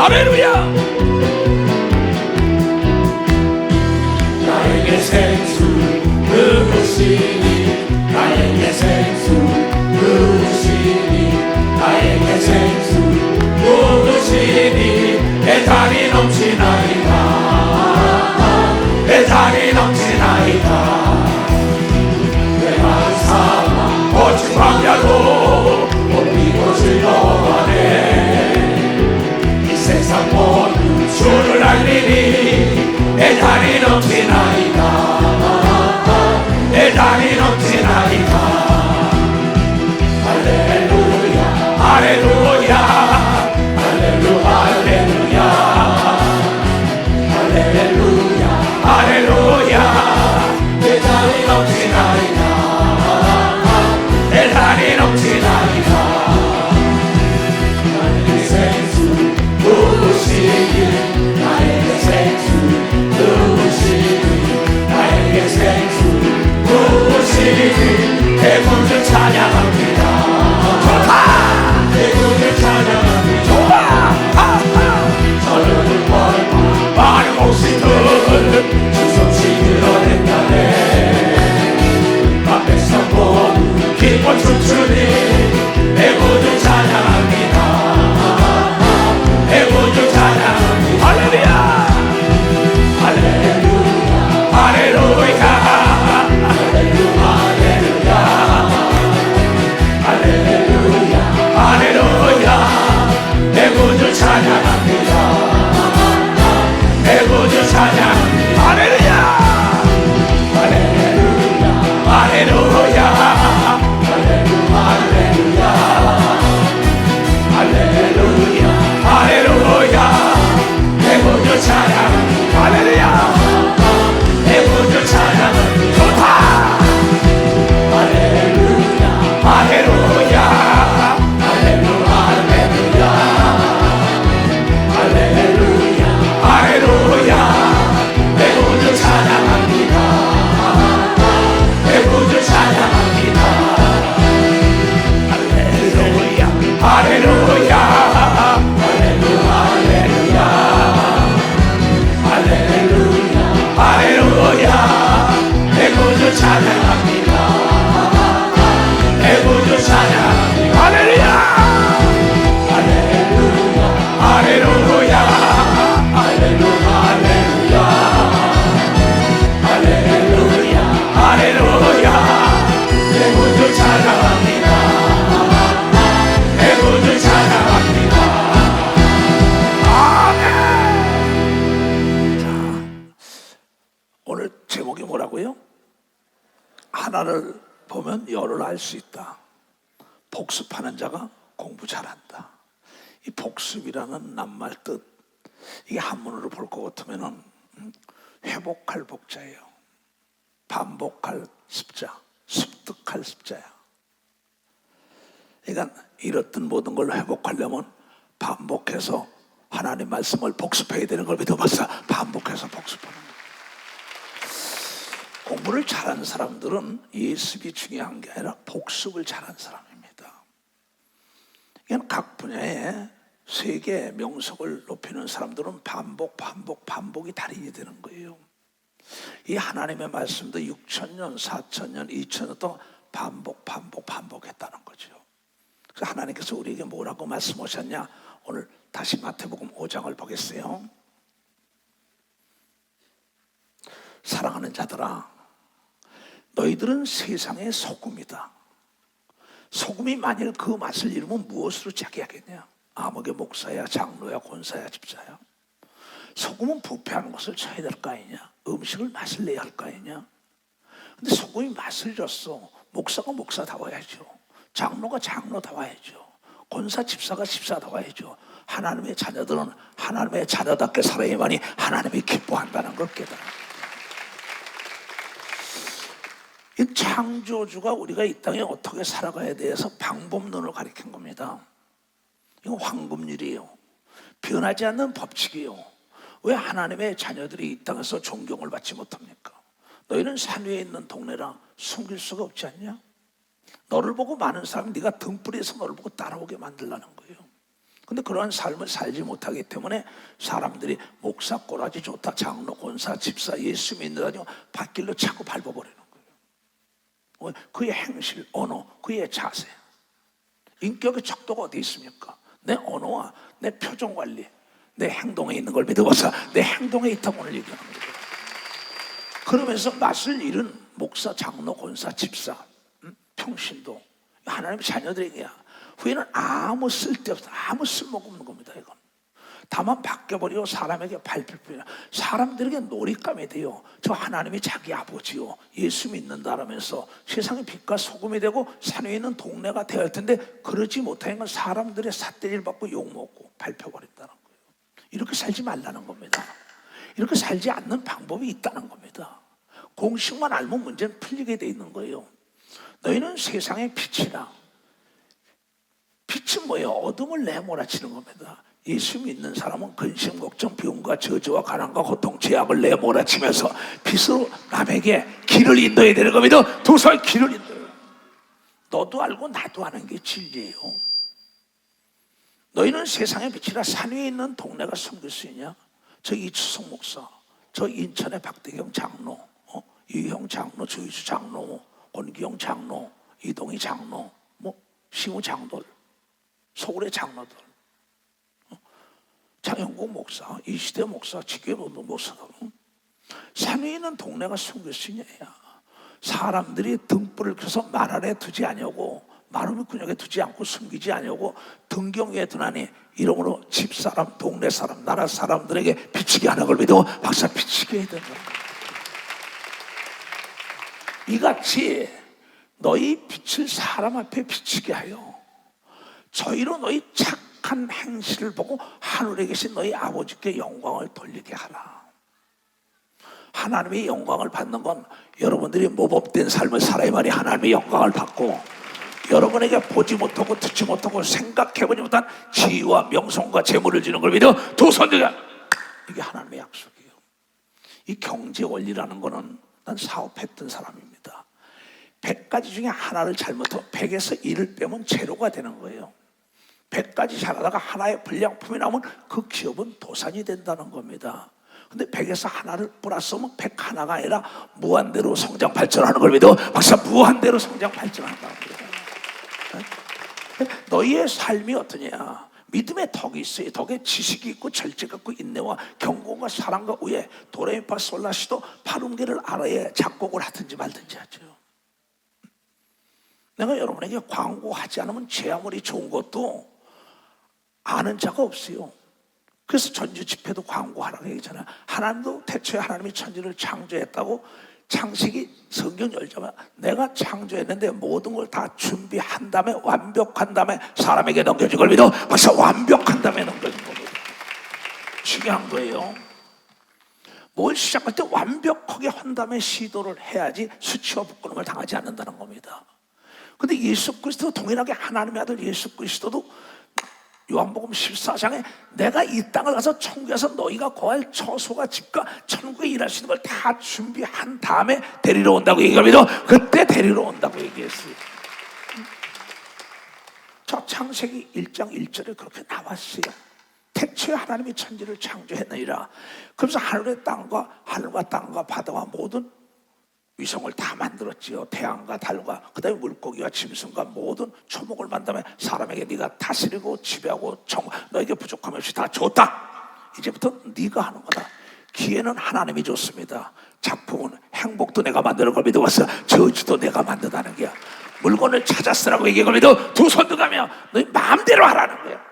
할렐루야. 나에게 생수 누구시니 나에게 생수 누구시니 나에게 생수 누구시니 내 잔이 넘치나이다 내 잔이 넘치나이다 내 마음 삼아 거친 광야로 온 이곳을 넘어가네 이 세상 모두 주를 알리니 내 잔이 넘치나이다 내 잔이 넘치나이다 할렐루야 할렐루야 할렐루야 할렐루야 할렐루야 내 잔이 넘치나이다 내 잔이 넘치나이다 나에게 생수 누구시니 나에게 생수 누구시니 나에게 생수 누구시니 내 구주 찬양합니다 좋다 내 구주 찬양합니다 좋아 저녁을 벌마 많은 목숨들 주섬시 드러낸다네 앞에서 모두 기뻐 춤추니 내 구주 찬양합니다 내 구주 찬양합니다 할렐루야 할렐루야 할렐루야 내 구주 찬양합니다 내 구주 찬양 할렐루야 할렐루야 할렐루야 할렐루야 할렐루야 할렐루야 내 구주 찬양 할렐루야 내 구주 찬양 좋다 할렐루야 할렐루야 하나를 보면 열을 알 수 있다. 복습하는 자가 공부 잘한다. 이 복습이라는 낱말 뜻, 이게 한문으로 볼 것 같으면 회복할 복자예요. 반복할 습자, 습득할 습자야. 그러니까 잃었던 모든 걸 회복하려면 반복해서 하나님 말씀을 복습해야 되는 걸 믿어봤어. 반복해서 복습하는 거예요. 공부를 잘하는 사람들은 예습이 중요한 게 아니라 복습을 잘하는 사람입니다. 이건 각 분야의 세계 명석을 높이는 사람들은 반복이 달인이 되는 거예요. 이 하나님의 말씀도 6,000년, 4,000년, 2,000년 동안 반복했다는 거죠. 그래서 하나님께서 우리에게 뭐라고 말씀하셨냐? 오늘 다시 마태복음 5장을 보겠어요. 사랑하는 자들아, 너희들은 세상의 소금이다. 소금이 만일 그 맛을 잃으면 무엇으로 차지하겠냐? 아무개 목사야, 장로야, 권사야, 집사야. 소금은 부패하는 것을 쳐야 될 거 아니냐? 음식을 맛을 내야 할 거 아니냐? 근데 소금이 맛을 줬어. 목사가 목사다워야죠. 장로가 장로다워야죠. 권사, 집사가 집사다워야죠. 하나님의 자녀들은 하나님의 자녀답게 살아야만이 하나님이 기뻐한다는 걸 깨달아. 이 창조주가 우리가 이 땅에 어떻게 살아가야 돼서 방법론을 가리킨 겁니다. 이건 황금률이에요. 변하지 않는 법칙이에요. 왜 하나님의 자녀들이 이 땅에서 존경을 받지 못합니까? 너희는 산 위에 있는 동네라 숨길 수가 없지 않냐? 너를 보고 많은 사람이 네가 등불에서 너를 보고 따라오게 만들라는 거예요. 근데 그러한 삶을 살지 못하기 때문에 사람들이 목사, 꼬라지 좋다, 장로, 권사, 집사, 예수 믿는다고 밭길로 자꾸 밟아버리는 거예요. 그의 행실, 언어, 그의 자세. 인격의 척도가 어디 있습니까? 내 언어와 내 표정 관리, 내 행동에 있는 걸 믿어봐서 내 행동에 있다고 오늘 얘기하는 거예요. 그러면서 맛을 잃은 목사, 장로, 권사, 집사, 평신도 하나님의 자녀들에게야 후에는 아무 쓸데없어, 아무 쓸모가 없는 겁니다. 이건 다만 바뀌어버리고 사람에게 밟힐 뿐이라. 사람들에게 놀잇감이 돼요. 저 하나님이 자기 아버지요, 예수 믿는다라면서 세상의 빛과 소금이 되고 산 위에 있는 동네가 되어야 할 텐데 그러지 못하는 건 사람들의 삿대질 받고 욕먹고 밟혀버린다는 거예요. 이렇게 살지 말라는 겁니다. 이렇게 살지 않는 방법이 있다는 겁니다. 공식만 알면 문제는 풀리게 돼 있는 거예요. 너희는 세상의 빛이라. 빛은 뭐예요? 어둠을 내몰아치는 겁니다. 예수 믿는 사람은 근심, 걱정, 비움과 저주와 가난과 고통, 죄악을 내몰아치면서 빛으로 남에게 길을 인도해야 되는 겁니다. 도사의 길을 인도해요. 너도 알고 나도 아는 게 진리예요. 너희는 세상의 빛이라. 산 위에 있는 동네가 숨길 수 있냐? 저 이추석 목사, 저 인천의 박대경 장로, 이형 장로, 조희수 장로, 권기영 장로, 이동희 장로, 시우 장로들, 서울의 장로들, 장영국 목사, 이시대 목사, 지교로도 목사들, 산 위에 있는 동네가 숨길 수 있냐? 사람들이 등불을 켜서 말 아래 두지 아니하고 마름의 근육에 두지 않고 숨기지 아니하고 등경 위에 두나니 이러므로 집사람, 동네 사람, 나라 사람들에게 비치게 하는 걸 믿어 박사 비치게 해야 된다. 이같이 너희 빛을 사람 앞에 비치게 하여 저희로 너희 착한 행실을 보고 하늘에 계신 너희 아버지께 영광을 돌리게 하라. 하나님의 영광을 받는 건 여러분들이 모범된 삶을 살아야 말이 하나님의 영광을 받고, 여러분에게 보지 못하고 듣지 못하고 생각해보지 못한 지위와 명성과 재물을 주는 걸 믿어 도선들가, 이게 하나님의 약속이에요. 이 경제 원리라는 거는 난 사업했던 사람입니다. 100가지 중에 하나를 잘못하면 100에서 1을 빼면 제로가 되는 거예요. 100가지 잘하다가 하나의 불량품이 나오면 그 기업은 도산이 된다는 겁니다. 근데 100에서 하나를 플러스하면 100 하나가 아니라 무한대로 성장 발전하는 걸 믿어 박사 무한대로 성장 발전한다는 거예요. 너희의 삶이 어떠냐? 믿음의 덕이 있어요. 덕에 지식이 있고 절제가 있고 인내와 경고와 사랑과 우애, 도레미파 솔라시도 파룬계를 알아야 작곡을 하든지 말든지 하죠. 내가 여러분에게 광고하지 않으면 제 아무리 좋은 것도 아는 자가 없어요. 그래서 전주 집회도 광고하라고 얘기잖아요. 하나님도 태초에 하나님이 천지를 창조했다고, 창세기 성경 열자마자 내가 창조했는데 모든 걸 다 준비한 다음에 완벽한 다음에 사람에게 넘겨준 걸 믿어 벌써 완벽한 다음에 넘겨준 겁니다. 중요한 거예요. 뭘 시작할 때 완벽하게 한 다음에 시도를 해야지 수치와 부끄러움을 당하지 않는다는 겁니다. 근데 예수 그리스도 동일하게 하나님의 아들 예수 그리스도도 요한복음 14장에 내가 이 땅을 가서 천국에서 너희가 거할 처소가 집과 천국에 일할 수 있는 걸 다 준비한 다음에 데리러 온다고 얘기합니다. 그때 데리러 온다고 얘기했어요. 저 창세기 1장 1절에 그렇게 나왔어요. 태초에 하나님이 천지를 창조했느니라. 그래서 하늘과 땅과 바다와 모든 위성을 다 만들었지요. 태양과 달과 그 다음에 물고기와 짐승과 모든 초목을 만든 다음에 사람에게 네가 다스리고 지배하고 너에게 부족함 없이 다 줬다. 이제부터 네가 하는 거다. 기회는 하나님이 줬습니다. 작품은 행복도 내가 만드는 걸 믿어봤어. 저주도 내가 만든다는 거야. 물건을 찾아 쓰라고 얘기한 걸 믿어 두 손 들어가며 너희 마음대로 하라는 거야.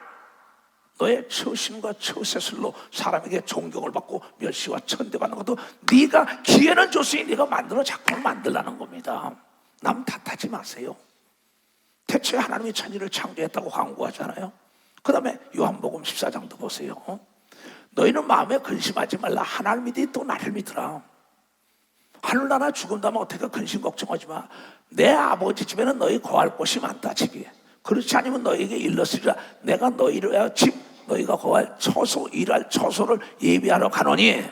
너의 처심과 처세술로 사람에게 존경을 받고 멸시와 천대받는 것도 네가 기회는 줬으니 네가 만들어 작품을 만들라는 겁니다. 남 탓하지 마세요. 태초에 하나님이 천지를 창조했다고 광고하잖아요. 그 다음에 요한복음 14장도 보세요. 너희는 마음에 근심하지 말라. 하나님을 믿으니 또 나를 믿으라. 하늘나라 죽음 다면 어떻게 근심 걱정하지 마. 내 아버지 집에는 너희 거할 곳이 많다. 집이 그렇지 않으면 너희에게 일렀으리라. 내가 너희를 위하여 집 너희가 거할 처소 일할 처소를 예비하러 가노니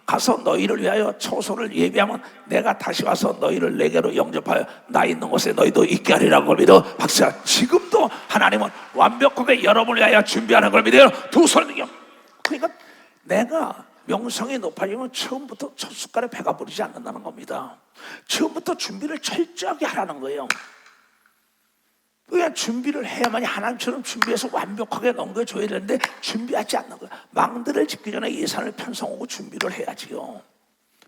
가서 너희를 위하여 초소를 예비하면 내가 다시 와서 너희를 내게로 영접하여 나 있는 곳에 너희도 있게 하리라는 걸 믿어. 박사, 지금도 하나님은 완벽하게 여러분을 위하여 준비하는 걸 믿어요. 두 손을 들고. 그러니까 내가 명성이 높아지면 처음부터 첫 숟갈에 배가 부르지 않는다는 겁니다. 처음부터 준비를 철저하게 하라는 거예요. 그냥 준비를 해야만이 하나님처럼 준비해서 완벽하게 넘겨줘야 되는데 준비하지 않는 거야. 망대를 짓기 전에 예산을 편성하고 준비를 해야지요.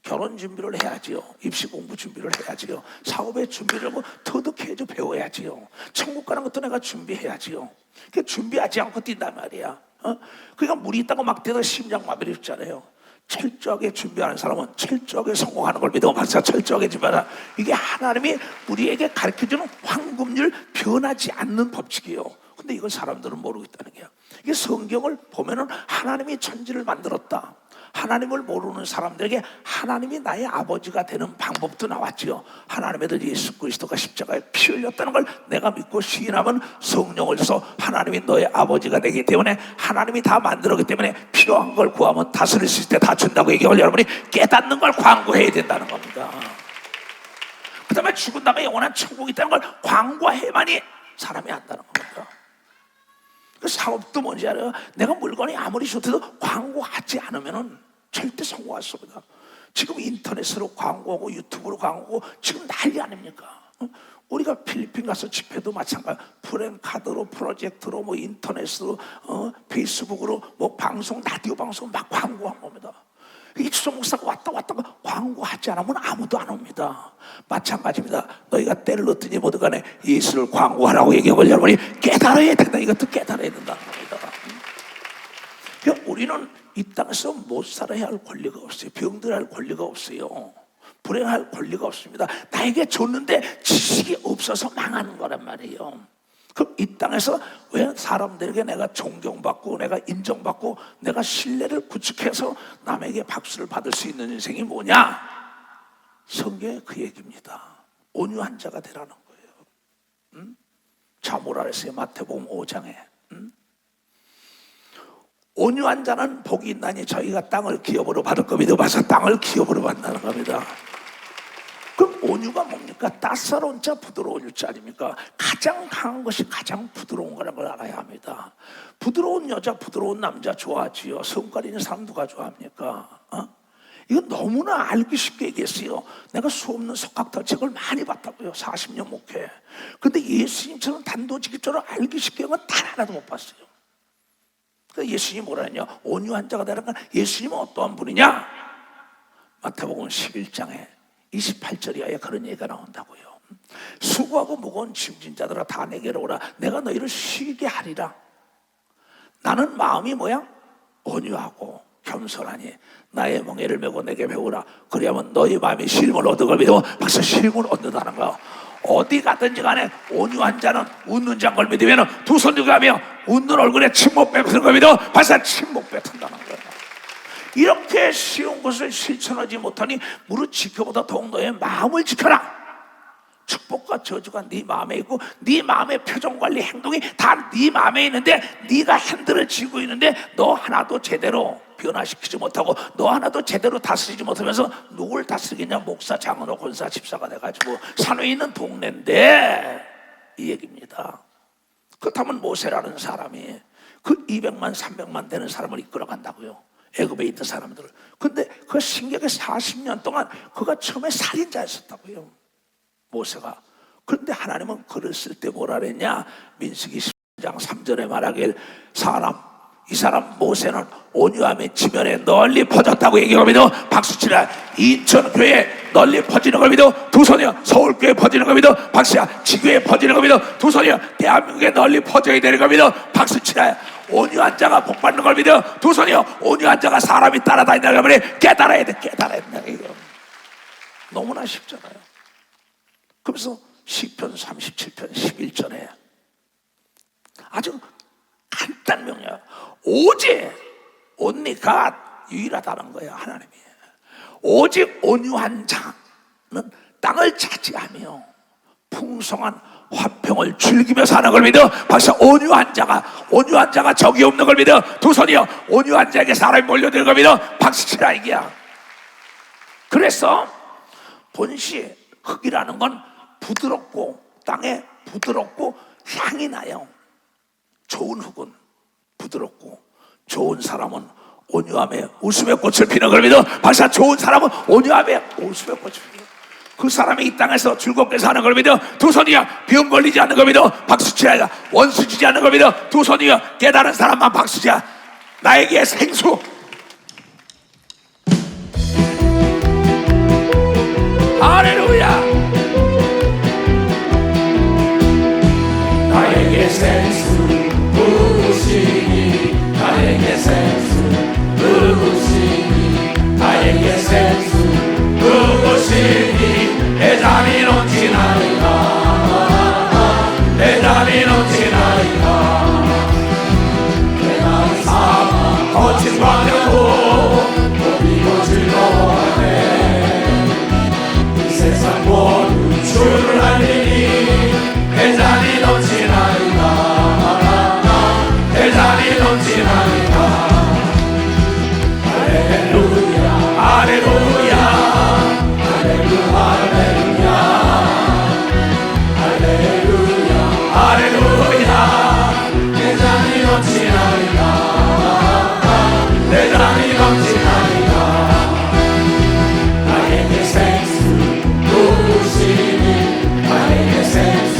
결혼 준비를 해야지요. 입시 공부 준비를 해야지요. 사업의 준비를 하고 터득해줘 배워야지요. 천국 가는 것도 내가 준비해야지요. 그러니까 준비하지 않고 뛴단 말이야. 그러니까 물이 있다고 막 뛰다 심장마비를 입잖아요. 철저하게 준비하는 사람은 철저하게 성공하는 걸 믿어. 박사, 철저하게 준비하라. 이게 하나님이 우리에게 가르쳐주는 황금률 변하지 않는 법칙이에요. 근데 이걸 사람들은 모르고 있다는 거야. 이게 성경을 보면은 하나님이 천지를 만들었다. 하나님을 모르는 사람들에게 하나님이 나의 아버지가 되는 방법도 나왔지요. 하나님의 아들 예수 그리스도가 십자가에 피 흘렸다는 걸 내가 믿고 시인하면 성령을 줘서 하나님이 너의 아버지가 되기 때문에 하나님이 다 만들었기 때문에 필요한 걸 구하면 다스릴 수 있을 때 다 준다고 얘기하고 여러분이 깨닫는 걸 광고해야 된다는 겁니다. 그 다음에 죽은 다음에 영원한 천국이 있다는 걸 광고해야만이 사람이 안다는 겁니다. 그 사업도 뭔지 알아요? 내가 물건이 아무리 좋대도 광고하지 않으면 절대 성공할 수 없습니다. 지금 인터넷으로 광고하고 유튜브로 광고하고 지금 난리 아닙니까? 우리가 필리핀 가서 집회도 마찬가지. 프랜카드로, 프로젝트로, 뭐 인터넷으로, 페이스북으로, 뭐 방송, 라디오 방송 막 광고한 겁니다. 이주성 목사가 왔다 광고하지 않으면 아무도 안 옵니다. 마찬가지입니다. 너희가 때를 넣든지 뭐든 간에 예수를 광고하라고 얘기하고 여러분이 깨달아야 된다. 이것도 깨달아야 된다는 겁니다. 그러니까 우리는 이 땅에서 못 살아야 할 권리가 없어요. 병들할 권리가 없어요. 불행할 권리가 없습니다. 나에게 줬는데 지식이 없어서 망하는 거란 말이에요. 그럼 이 땅에서 왜 사람들에게 내가 존경받고 내가 인정받고 내가 신뢰를 구축해서 남에게 박수를 받을 수 있는 인생이 뭐냐? 성경의 그 얘기입니다. 온유한 자가 되라는 거예요. 자, 뭐라 그랬어요? 마태복음 5장에 온유한 자는 복이 있나니 저희가 땅을 기업으로 받을 겁니다. 봐서 땅을 기업으로 받는다는 겁니다. 그럼 온유가 뭡니까? 따사로운 자, 부드러운 자 아닙니까? 가장 강한 것이 가장 부드러운 거라는 걸 알아야 합니다. 부드러운 여자, 부드러운 남자 좋아하지요. 성깔 있는 사람 누가 좋아합니까? 이건 너무나 알기 쉽게 얘기했어요. 내가 수없는 석학터 책을 많이 봤다고요. 40년 목회. 근데 예수님처럼 단도직입적으로 알기 쉽게 한 건 단 하나도 못 봤어요. 그러니까 예수님이 뭐라 했냐? 온유한 자가 되는 건 예수님은 어떠한 분이냐? 마태복음 11장에 28절 이하에 그런 얘기가 나온다고요. 수고하고 무거운 짐진 자들아 다 내게로 오라. 내가 너희를 쉬게 하리라. 나는 마음이 뭐야? 온유하고 겸손하니 나의 멍에를 메고 내게 배우라. 그리하면 너희 마음이 쉼을 얻을 믿어. 박수, 쉼을 얻는다는 거야. 어디 가든지 간에 온유한 자는 웃는 자인 걸 믿으면 두 손 들고 가며 웃는 얼굴에 침못 뱉는 걸 믿어. 박수, 침못 뱉는다는 거야. 이렇게 쉬운 것을 실천하지 못하니 무릇 지켜보다 더욱 너의 마음을 지켜라. 축복과 저주가 네 마음에 있고 네 마음의 표정관리 행동이 다 네 마음에 있는데 네가 핸들을 쥐고 있는데 너 하나도 제대로 변화시키지 못하고 너 하나도 제대로 다스리지 못하면서 누굴 다스리겠냐? 목사, 장로, 권사, 집사가 돼가지고 산에 있는 동네인데 이 얘기입니다. 그렇다면 모세라는 사람이 그 200만 300만 되는 사람을 이끌어간다고요. 애굽에 있던 사람들을. 근데 그 신기하게 40년 동안 그가 처음에 살인자였었다고요, 모세가. 그런데 하나님은 글을 쓸 때 뭐라 그랬냐? 민수기 10장 3절에 말하길 이 사람 모세는 온유함이 지면에 널리 퍼졌다고 얘기합니다. 박수치라. 인천교회에 널리 퍼지는 걸 믿어. 두 손이요. 서울교회에 퍼지는 걸 믿어. 박수야. 지교회에 퍼지는 걸 믿어. 두 손이요. 대한민국에 널리 퍼져야 되는 걸 믿어. 박수치라. 온유한 자가 복받는 걸 믿어. 두 손이요. 온유한 자가 사람이 따라다닌다는 걸 믿어. 깨달아야 돼. 깨달아야 된다. 이거 너무나 쉽잖아요. 그래서 시편 37편 11절에 아주 간단 명령. 오직 온리가 유일하다는 거예요. 하나님이. 오직 온유한 자는 땅을 차지하며 풍성한 화평을 즐기며 사는 걸 믿어. 박수. 온유한 자가 적이 없는 걸 믿어. 두 손이요. 온유한 자에게 사람이 몰려드는 걸 믿어. 박수 치라 이게야. 그래서 본시 흙이라는 건 부드럽고 땅에 부드럽고 향이 나요. 좋은 흙은 부드럽고 좋은 사람은 온유함에 웃음의 꽃을 피는 걸 믿어. 박사, 좋은 사람은 온유함에 웃음의 꽃을 피는, 그 사람이 이 땅에서 즐겁게 사는 걸 믿어. 두 손이야 병 걸리지 않는 걸 믿어. 박수치야. 원수 지지 않는 걸 믿어. 두 손이야 깨달은 사람만 박수치야. 나에게 생수. 할렐루야. 나에게 생수 부으시니, 나에게 생수 부으시니, 나에게 생수 부으시니, 내 잠이 넘치나이다, 내 잠이 넘치나이다. 내 마음 삼아 거친 광야도 봄이고 즐거워하네. 이 세상 모두 주를 알리니, 내 잔이 넘치나이다, 내 잔이 넘치나이다. 할렐루야, 할렐루야, 할렐루야, 할렐루야, 할렐루야. 내 잔이 넘치나이다, 내 잔이 넘치나이다. 나에게 생수 부으시니, 나에게 생수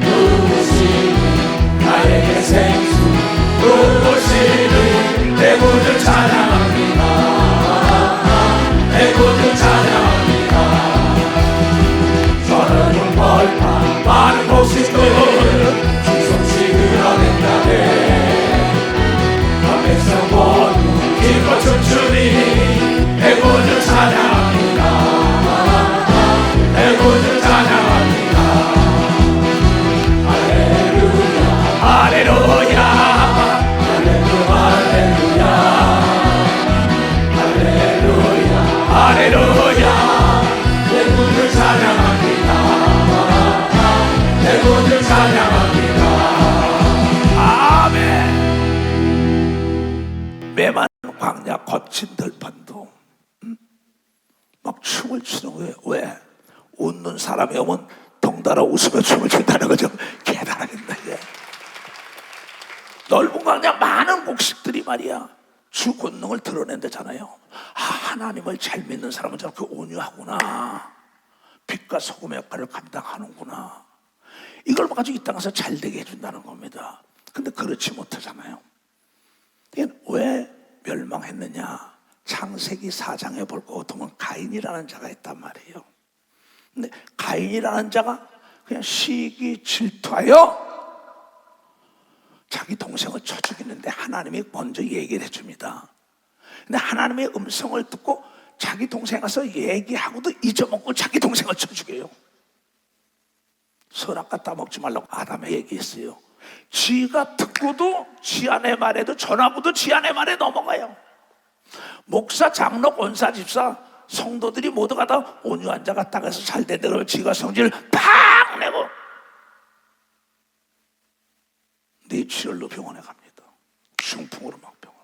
부으시니, 나에게 생수 부으시니, 내 구주 찬양합니다, 내 구주 찬양합니다. 저는 벌판 많은 곡식들 주성씩 흘러낸다네. 밤에서 모두 기뻐 춤추니, 내 구주 찬양합니다, 내 구주 찬양합니다. 할렐루야, 할렐루야, 할렐루야, 할렐루야, 할렐루야. 내 구주 찬양합니다, 내 구주 찬양합니다. 아멘. 메마른 광야 거친 들판도 막 춤을 추는 거예요. 왜? 웃는 사람이 오면 덩달아 웃으며 춤을 춘다는 거죠. 깨달아겠다. 넓은 광야 많은 곡식들이 말이야 주 권능을 드러낸다잖아요. 아, 하나님을 잘 믿는 사람은 저렇게 온유하구나, 빛과 소금의 역할을 감당하는구나, 이걸 가지고 이 땅에서 잘 되게 해준다는 겁니다. 근데 그렇지 못하잖아요. 왜 멸망했느냐? 창세기 4장에 볼 것 같으면 가인이라는 자가 있단 말이에요. 근데 가인이라는 자가 그냥 시기 질투하여 자기 동생을 쳐 죽이는데 하나님이 먼저 얘기를 해줍니다. 근데 하나님의 음성을 듣고 자기 동생 가서 얘기하고도 잊어먹고 자기 동생을 쳐 죽여요. 선악과 따먹지 말라고 아담에 얘기했어요. 지가 듣고도 지 아내 말에도 전하고도 지 아내 말에 넘어가요. 목사, 장로, 권사, 집사, 성도들이 모두가 다 온유한 자가 땅에서 잘 된다 그러면 지가 성질을 팍 내고 뇌출혈로 병원에 갑니다. 중풍으로 막 병원.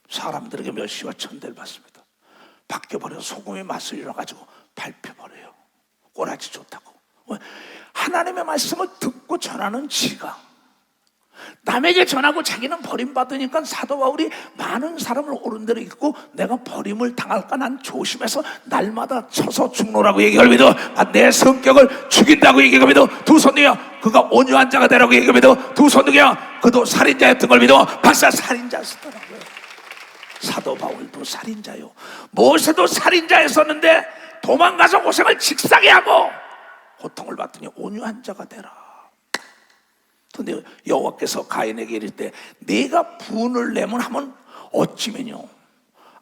사람들에게 멸시와 천대를 받습니다. 바뀌어버려서 소금의 맛을 잃어가지고 밟혀버려요. 꼬라지 좋다고. 하나님의 말씀을 듣고 전하는 지가 남에게 전하고 자기는 버림받으니까 사도 바울이 많은 사람을 옳은 대로 읽고 내가 버림을 당할까 난 조심해서 날마다 쳐서 죽노라고 얘기합니다. 내 성격을 죽인다고 얘기합니다. 두 손이야 그가 온유한 자가 되라고 얘기합니다. 두 손이야 그도 살인자였던 걸 믿어. 박사 살인자였더라고요. 사도 바울도 살인자요. 모세도 살인자였었는데 도망가서 고생을 직사게 하고 고통을 받더니 온유한 자가 되라. 근데 여호와께서 가인에게 이를 때 네가 분을 내면 하면 어찌면요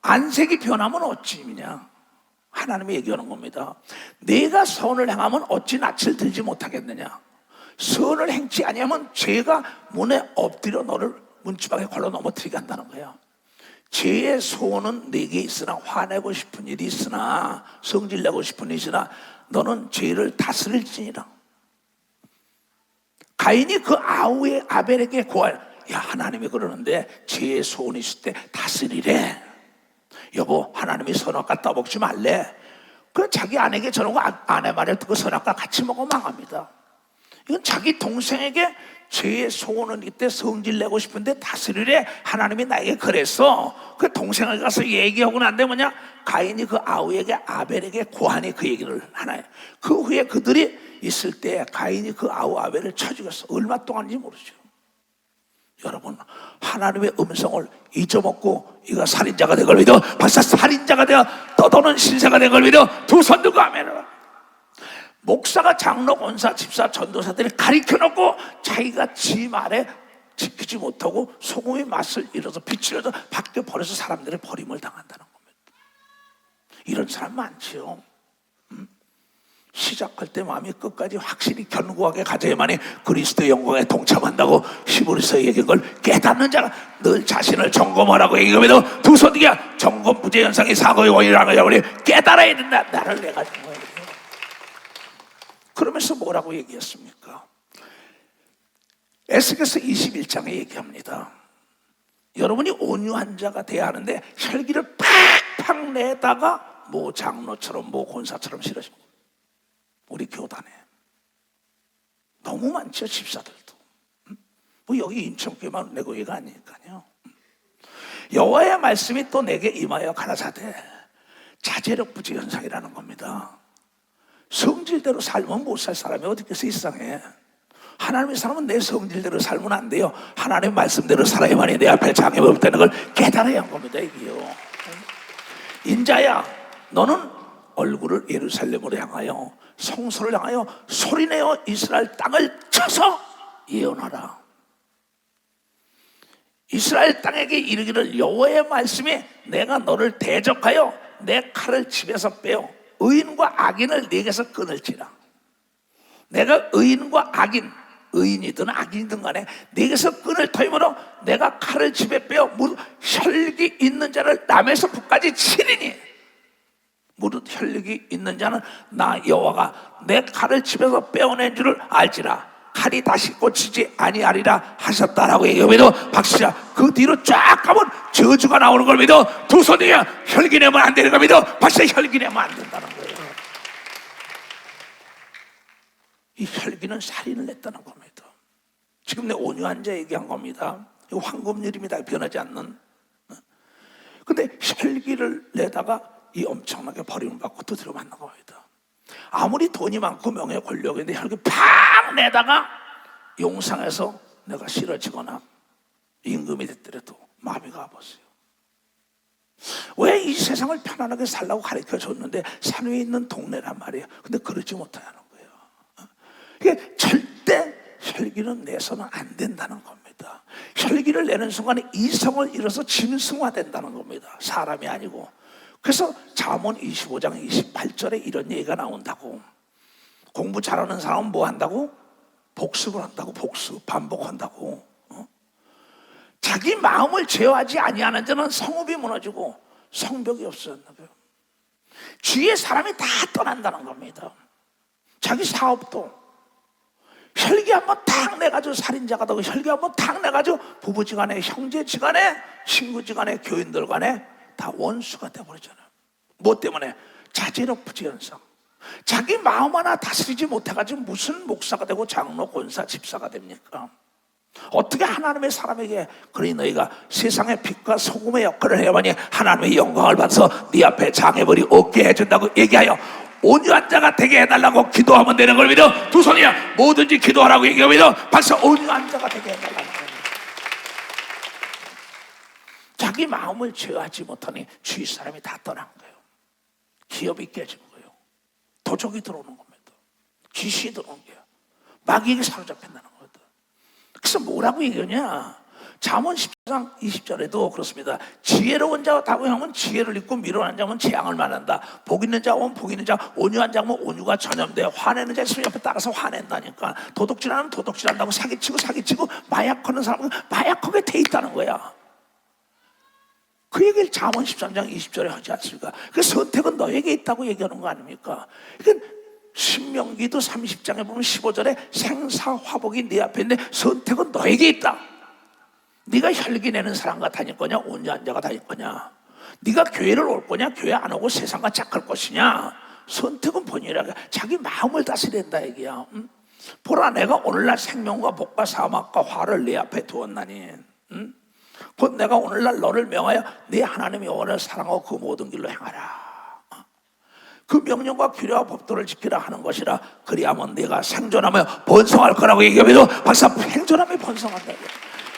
안색이 변하면 어찌미냐. 하나님이 얘기하는 겁니다. 네가 선을 행하면 어찌 낯을 들지 못하겠느냐. 선을 행치 아니하면 죄가 문에 엎드려 너를 문지방에 걸러 넘어뜨리게 한다는 거야. 죄의 소원은 네게 있으나 화내고 싶은 일이 있으나 성질내고 싶은 일이 있으나 너는 죄를 다스릴지니라. 가인이 그 아우의 아벨에게 고할, 야 하나님이 그러는데 죄의 소원이 있을 때 다스리래. 여보, 하나님이 선악과 떠먹지 말래. 그 자기 아내에게 저러고 아내 말을 듣고 선악과 같이 먹어 망합니다. 이건 자기 동생에게 죄의 소원은 이때 성질 내고 싶은데 다스리래. 하나님이 나에게 그랬어. 그 동생을 가서 얘기하고 난데 뭐냐, 가인이 그 아우에게 아벨에게 고하니 그 얘기를 하나요. 그 후에 그들이 있을 때 가인이 그 아우 아벨을 쳐 죽였어. 얼마 동안인지 모르죠. 여러분, 하나님의 음성을 잊어먹고 이가 살인자가 된 걸 믿어. 벌써 살인자가 되어 떠도는 신세가 된 걸 믿어. 두 손 들고 아멘을. 목사가 장로, 권사, 집사, 전도사들이 가리켜놓고 자기가 지 말에 지키지 못하고 소금의 맛을 잃어서 빛을 잃어서 밖에 버려서 사람들의 버림을 당한다는 겁니다. 이런 사람 많지요. 시작할 때 마음이 끝까지 확실히 견고하게 가져야만이 그리스도의 영광에 동참한다고 히브리서에 얘기한 걸 깨닫는 자가 늘 자신을 점검하라고 얘기하면서 두 손 뒤에 점검 부재 현상이 사고의 원인이라는 걸 우리 깨달아야 된다. 나를 내가 준 거예요. 그러면서 뭐라고 얘기했습니까? 에스겔서 21장에 얘기합니다. 여러분이 온유한 자가 돼야 하는데 혈기를 팍팍 내다가 모 장로처럼 모 권사처럼 싫어집니다. 우리 교단에 너무 많죠. 집사들도. 뭐 여기 인천교회만 내 교회가 아니니까요. 여호와의 말씀이 또 내게 임하여 가라사대 자제력 부재 현상이라는 겁니다. 성질대로 살면 못 살 사람이 어디 있겠어. 이 세상에. 하나님의 사람은 내 성질대로 살면 안 돼요. 하나님의 말씀대로 살아야만이 내 앞에 장애가 없다는 걸 깨달아야 한 겁니다. 이게요. 인자야, 너는 얼굴을 예루살렘으로 향하여 성소를 향하여 소리내어 이스라엘 땅을 쳐서 예언하라. 이스라엘 땅에게 이르기를 여호와의 말씀이 내가 너를 대적하여 내 칼을 집에서 빼어 의인과 악인을 네게서 끊을지라. 내가 의인과 악인, 의인이든 악인이든 간에 네게서 끈을 터임으로 내가 칼을 집에 빼어 무릇 혈기 있는 자를 남에서 북까지 치리니 무릇 혈력이 있는 자는 나 여호와가 내 칼을 집에서 빼어낸 줄을 알지라. 칼이 다시 꽂히지 아니하리라 하셨다라고 얘기하면 박수야. 그 뒤로 쫙 가면 저주가 나오는 걸 믿어. 두 손이 혈기 내면 안 되는 걸 믿어. 박수야. 혈기 내면 안 된다는 거예요. 이 혈기는 살인을 냈다는 겁니다. 지금 내 온유한 자 얘기한 겁니다. 이거 황금률입니다. 변하지 않는. 근데 혈기를 내다가 이 엄청나게 버림을 받고 두드려 맞는 겁니다. 아무리 돈이 많고 명예 권력이 있는데 혈기 팍 내다가 용상에서 내가 싫어지거나 임금이 됐더라도 마비가 와보세요. 왜 이 세상을 편안하게 살라고 가르쳐 줬는데 산 위에 있는 동네란 말이에요. 근데 그러지 못하는 거예요. 이게 절대 혈기는 내서는 안 된다는 겁니다. 혈기를 내는 순간에 이성을 잃어서 짐승화된다는 겁니다. 사람이 아니고. 그래서 잠언 25장 28절에 이런 얘기가 나온다고. 공부 잘하는 사람은 뭐 한다고? 복습을 한다고. 복습, 반복한다고. 자기 마음을 제어하지 아니하는 자는 성읍이 무너지고 성벽이 없어졌나봐요. 주위에 사람이 다 떠난다는 겁니다. 자기 사업도 혈기 한번 탁 내가지고 살인자가 되고 혈기 한번 탁 내가지고 부부지간에 형제지간에 친구지간에 교인들 간에 다 원수가 되어버리잖아요. 뭐 때문에? 자제력 부재 현상. 자기 마음 하나 다스리지 못해가지고 무슨 목사가 되고 장로, 권사, 집사가 됩니까? 어떻게 하나님의 사람에게 그러니 너희가 세상의 빛과 소금의 역할을 해야만이 하나님의 영광을 받아서 네 앞에 장애물이 없게 해준다고 얘기하여 온유한 자가 되게 해달라고 기도하면 되는 걸 믿어. 두 손이야. 뭐든지 기도하라고 얘기하면 박수. 온유한 자가 되게 해달라는 거예요. 자기 마음을 제어하지 못하니 주위 사람이 다 떠난 거예요. 기업이 깨진 거예요. 도적이 들어오는 겁니다. 귀신이 들어오는 거예요. 마귀에게 사로잡힌다는 겁니다. 그래서 뭐라고 얘기하냐? 잠언 10장 20절에도 그렇습니다. 지혜로운 자와 다구형은 지혜를 입고 미련한 자면 재앙을 만난다. 복 있는 자와 복 있는 자, 온유한 자면 온유가 전염돼. 화내는 자 있으면 옆에 따라서 화낸다니까. 도둑질하는 도둑질한다고 사기치고 마약하는 사람은 마약하게 돼 있다는 거야. 그 얘기를 잠언 13장 20절에 하지 않습니까? 그 선택은 너에게 있다고 얘기하는 거 아닙니까? 그러니까 신명기도 30장에 보면 15절에 생사화복이 네 앞에 있는데 선택은 너에게 있다. 네가 혈기 내는 사람과 다닐 거냐 온유한 자가 다닐 거냐. 네가 교회를 올 거냐, 교회 안 오고 세상과 짝할 것이냐. 선택은 본인이라. 자기 마음을 다스린다 얘기야. 보라, 내가 오늘날 생명과 복과 사막과 화를 네 앞에 두었나니, 곧 내가 오늘날 너를 명하여 네 하나님 여호와를 사랑하고 그 모든 길로 행하라. 그 명령과 규례와 법도를 지키라 하는 것이라. 그리하면 네가 생존하며 번성할 거라고 얘기하면서 박사, 생존하며 번성한다.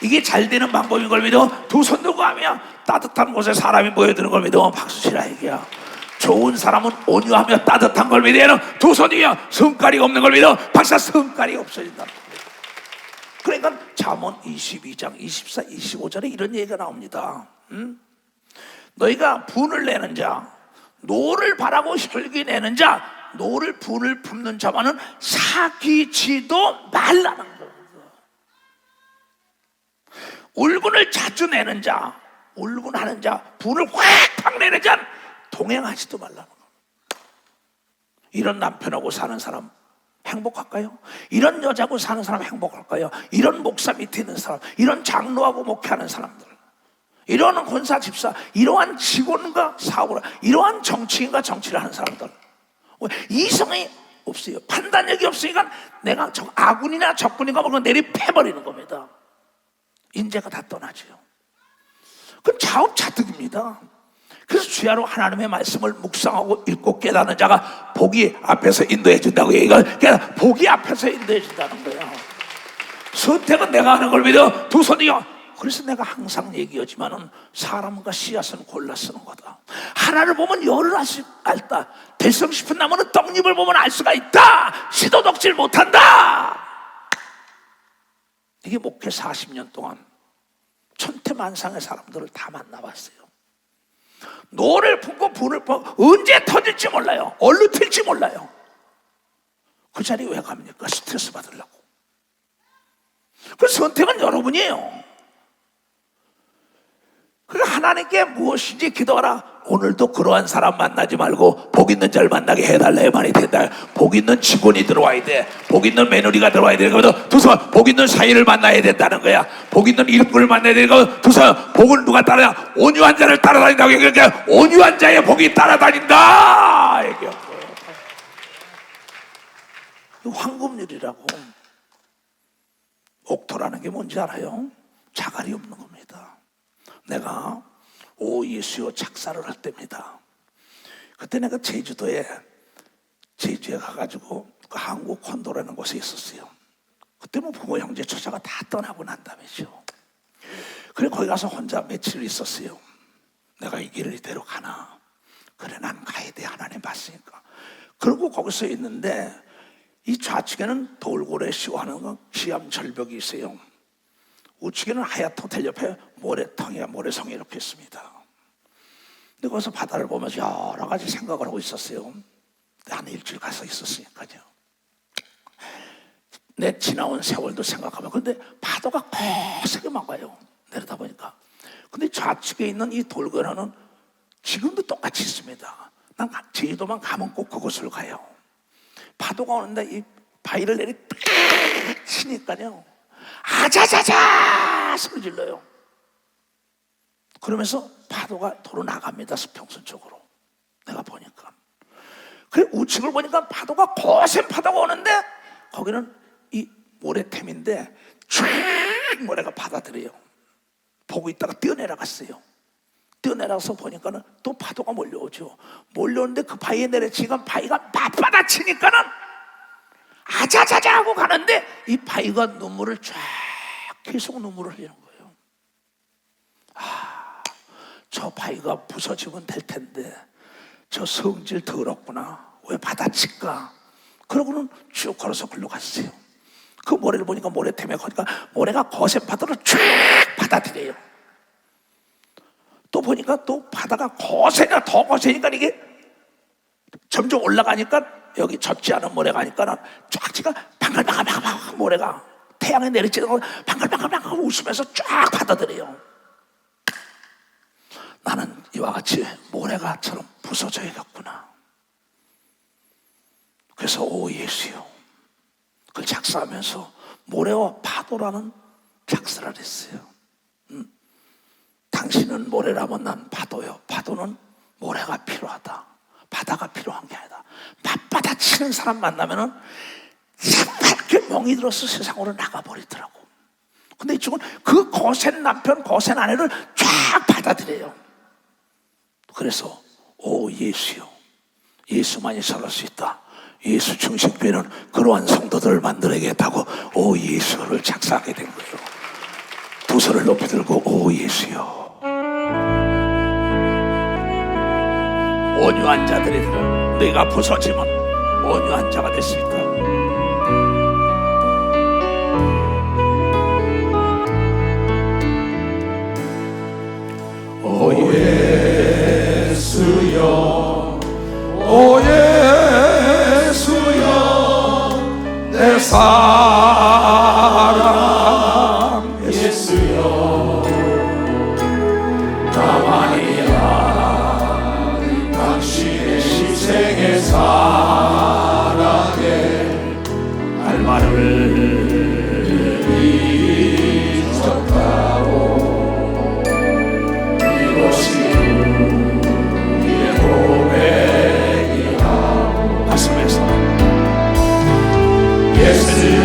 이게 잘 되는 방법인 걸 믿어 두 손 들고 하며 따뜻한 곳에 사람이 모여드는 걸 믿으면 박수치라 얘기야. 좋은 사람은 온유하며 따뜻한 걸 믿어야 두 손이야. 성깔이 없는 걸 믿어 박사, 성깔이 없어진다. 그러니까 잠언 22장 24, 25절에 이런 얘기가 나옵니다. 너희가 분을 내는 자, 노를 바라고 혈기 내는 자, 노를 분을 품는 자만은 사귀지도 말라는 거예요. 울분을 자주 내는 자, 울분하는 자, 분을 확 내는 자는 동행하지도 말라는 거예요. 이런 남편하고 사는 사람 행복할까요? 이런 여자하고 사는 사람 행복할까요? 이런 목사 밑에 있는 사람, 이런 장로하고 목회하는 사람들, 이러한 권사 집사, 이러한 직원과 사업을, 이러한 정치인과 정치를 하는 사람들, 이성이 없어요. 판단력이 없으니까 내가 아군이나 적군인가 뭔가 내리패버리는 겁니다. 인재가 다 떠나죠. 그건 자업자득입니다. 그래서 주야로 하나님의 말씀을 묵상하고 읽고 깨닫는 자가 복이 앞에서 인도해 준다고 얘기가, 그러니까 복이 앞에서 인도해 준다는 거야. 선택은 내가 하는 걸 믿어 두 손이요. 그래서 내가 항상 얘기하지만은 사람과 씨앗은 골라 쓰는 거다. 하나를 보면 열을 알다. 될성 싶은 나무는 떡잎을 보면 알 수가 있다. 씨도 덕질 못한다. 이게 목회 40년 동안 천태만상의 사람들을 다 만나봤어요. 노를 품고 분을 품고 언제 터질지 몰라요. 얼로 튈지 몰라요. 그 자리에 왜 갑니까? 스트레스 받으려고. 그 선택은 여러분이에요. 그러니까 하나님께 무엇인지 기도하라. 오늘도 그러한 사람 만나지 말고 복 있는 자를 만나게 해달라의 말이 된다. 복 있는 직원이 들어와야 돼. 복 있는 며느리가 들어와야 돼. 그래서 두 손, 복 있는 사위를 만나야 된다는 거야. 복 있는 일꾼을 만나야 되고, 두 손, 복을 누가 따라다? 온유한 자를 따라다닌다고 얘기하니까 온유한 자의 복이 따라다닌다 얘기한 거예요. 황금률이라고. 옥토라는 게 뭔지 알아요? 자갈이 없는 겁니다. 내가 오 예수여 작사를 할 때입니다. 그때 내가 제주에 가가지고 그 한국 콘도라는 곳에 있었어요. 그때 뭐 부모 형제 처자가 다 떠나고 난 다음이죠. 그래 거기 가서 혼자 며칠 있었어요. 내가 이 길을 이대로 가나? 그래 난 가야 돼. 하나님 봤으니까. 그러고 거기서 있는데 이 좌측에는 돌고래 시와하는 시암 절벽이 있어요. 우측에는 하얏 호텔 옆에 모래성이 이렇게 있습니다. 근데 거기서 바다를 보면서 여러 가지 생각을 하고 있었어요. 한 일주일 가서 있었으니까요. 내 지나온 세월도 생각하면, 근데 파도가 거세게 막 와요. 내려다 보니까. 근데 좌측에 있는 이 돌고래는 지금도 똑같이 있습니다. 난 제주도만 가면 꼭 그곳을 가요. 파도가 오는데 이 바위를 내리 팍 치니까요. 아자자자 소리 질러요. 그러면서 파도가 도로 나갑니다. 수평선 쪽으로. 내가 보니까. 그래 우측을 보니까 파도가 거센 파도가 오는데 거기는 이 모래템인데 쫙 모래가 받아들여요. 보고 있다가 뛰어내려갔어요. 뛰어내려가서 보니까는 또 파도가 몰려오죠. 몰려오는데 그 바위에 내려치니까 바위가 맞받아치니까는 아자자자 하고 가는데 이 바위가 눈물을 쫙 계속 눈물을 흘리는 거예요. 아, 저 바위가 부서지면 될 텐데 저 성질 더럽구나. 왜 받아칠까? 그러고는 쭉 걸어서 글로 갔어요. 그 모래를 보니까 모래템에 거니까 모래가 거센 파도를 쫙 받아들여요. 또 보니까 또 바다가 더 거세니까 이게 점점 올라가니까 여기 젖지 않은 모래가 하니까 쫙지가 방글방글 모래가 태양에 내리쬐는 거 방글방글 웃으면서 쫙 받아들여요. 나는 이와 같이 모래가처럼 부서져야겠구나. 그래서 오 예수요, 그걸 작사하면서 모래와 파도라는 작사를 했어요. 당신은 모래라면 난 파도요. 파도는 모래가 필요하다. 바다가 필요한 게 아니다. 맞받아 치는 사람 만나면은 새빨게 멍이 들어서 세상으로 나가버리더라고. 근데 이쪽은 그 거센 남편, 거센 아내를 쫙 받아들여요. 그래서 오 예수요, 예수만이 살릴 수 있다. 예수 중심교회는 그러한 성도들을 만들어야겠다고 오 예수를 작사하게 된 거예요. 두 손을 높이 들고 오 예수요. 온유한 자들이라 내가 부서지면 온유한 자가 될 수 있다. 오 예수여, 오 예수여, 내 사랑 예수여, 나만이야 당신의 희생의 사랑에 날마를 잊었다오. 가슴에서 예수를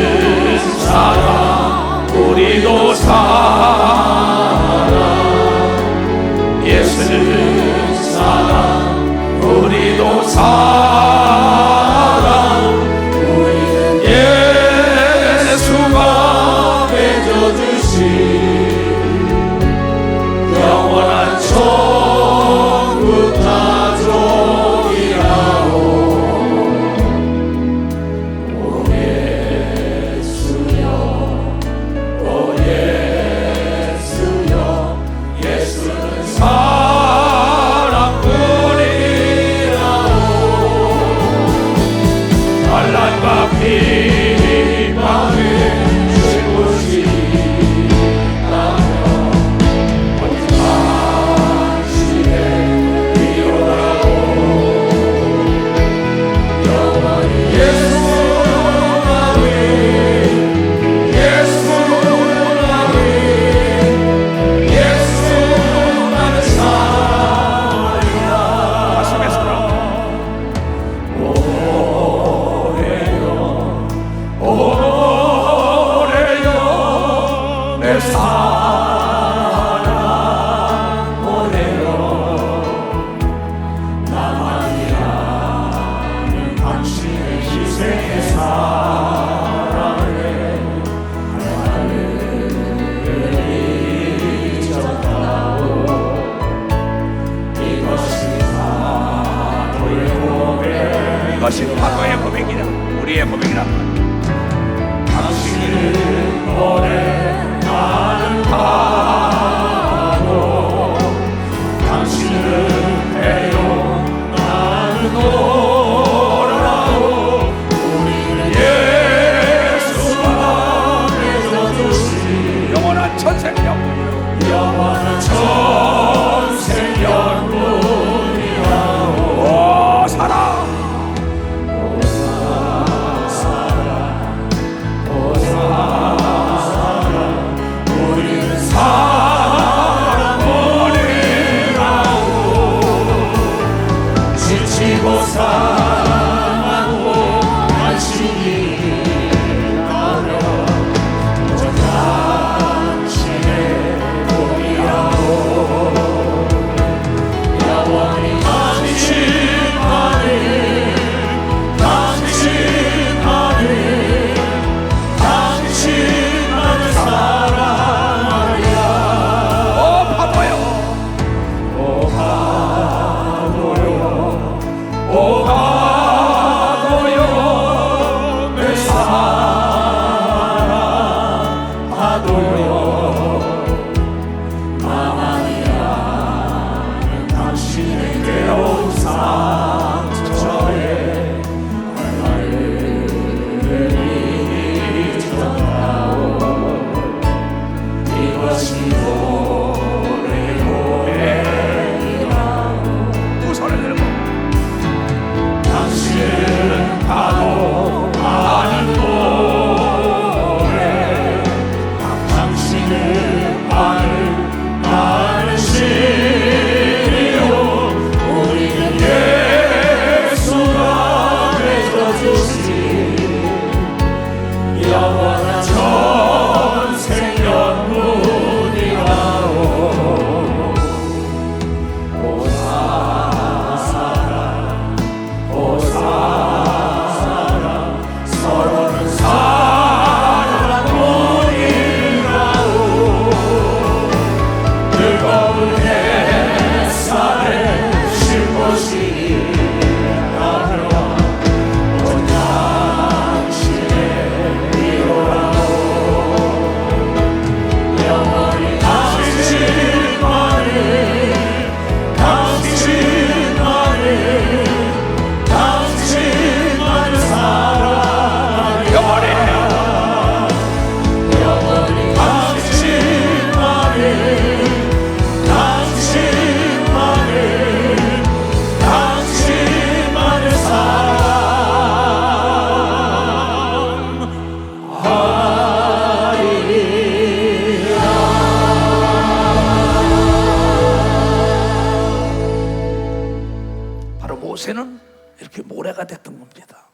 고세는 이렇게 모래가 됐던 겁니다.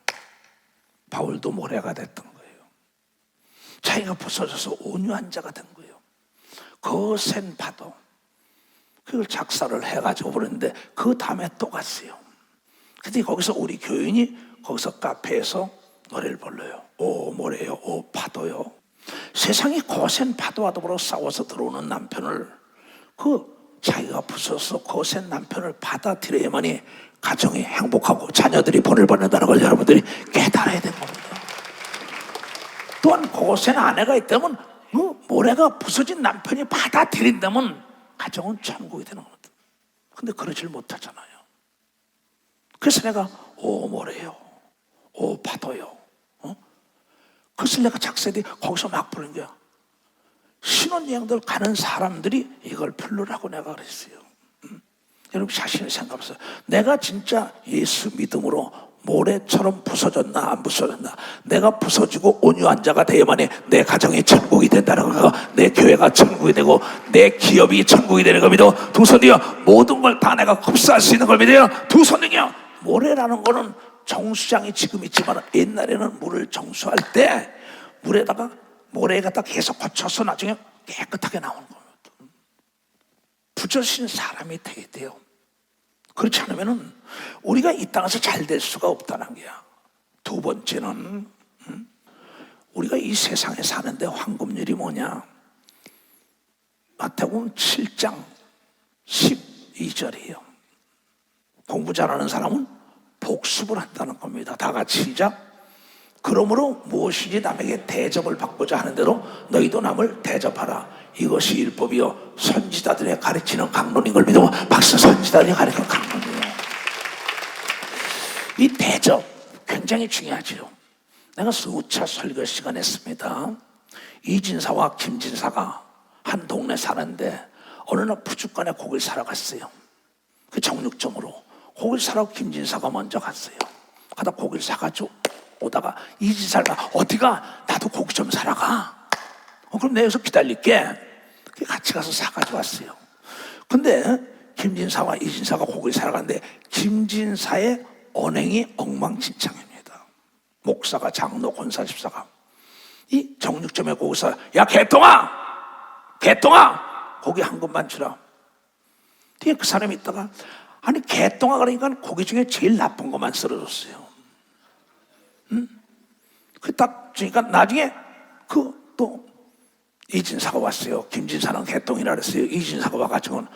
바울도 모래가 됐던 거예요. 자기가 부서져서 온유한 자가 된 거예요. 거센 파도, 그걸 작사를 해가지고 그러는데 그 다음에 또 갔어요. 근데 거기서 우리 교인이 거기서 카페에서 노래를 불러요. 오 모래요, 오 파도요. 세상이 거센 파도와 더불어 싸워서 들어오는 남편을, 자기가 부서서 거센 남편을 받아들여야만이 가정이 행복하고 자녀들이 본을 받는다는 걸 여러분들이 깨달아야 되는 겁니다. 또한 거센 아내가 있다면 모래가 부서진 남편이 받아들인다면 가정은 천국이 되는 겁니다. 근데 그러질 못하잖아요. 그래서 내가 오 모래요, 오 파도요, 그래서 내가 작사들이 거기서 막 부르는 거야. 신혼여행들 가는 사람들이 이걸 부르라고 내가 그랬어요. 여러분 자신을 생각해보세요. 내가 진짜 예수 믿음으로 모래처럼 부서졌나 안 부서졌나, 내가 부서지고 온유한 자가 되어야만이 내 가정이 천국이 된다는 거, 내 교회가 천국이 되고 내 기업이 천국이 되는 겁니다. 두 손이요 모든 걸 다 내가 흡수할 수 있는 겁니다. 두 손이요. 모래라는 거는 정수장이 지금 있지만 옛날에는 물을 정수할 때 물에다가 모래에 갖다 계속 거쳐서 나중에 깨끗하게 나오는 겁니다. 부져진 사람이 돼야 돼요. 그렇지 않으면 우리가 이 땅에서 잘 될 수가 없다는 거야. 두 번째는 우리가 이 세상에 사는데 황금률이 뭐냐? 마태복음 7장 12절이에요. 공부 잘하는 사람은 복습을 한다는 겁니다. 다 같이 시작. 그러므로 무엇이지 남에게 대접을 받고자 하는 대로 너희도 남을 대접하라. 이것이 율법이요 선지자들의 가르치는 강론인 걸 믿어. 박수. 선지자들이 가르치는 강론이에요. 이 대접 굉장히 중요하죠. 내가 수차 설교 시간 했습니다. 이진사와 김진사가 한 동네 사는데 어느 날 부축간에 고기를 사러 갔어요. 그 정육점으로 고기를 사러 김진사가 먼저 갔어요. 가다 고기를 사가지고 오다가 이진사가 어디가? 나도 고기 좀 사러 가. 그럼 내가 여기서 기다릴게. 같이 가서 사가지고 왔어요. 근데 김진사와 이진사가 고기를 사러 갔는데 김진사의 언행이 엉망진창입니다. 목사가, 장로, 권사, 집사가 이 정육점에 고기사, 야 개똥아 고기 한 근만 주라. 뒤에 그 사람이 있다가 아니 개똥아 그러니까 고기 중에 제일 나쁜 것만 썰어줬어요. 그 딱 주니까 나중에 또 이진사가 왔어요. 김진사는 개똥이라 그랬어요. 이진사가 와가지고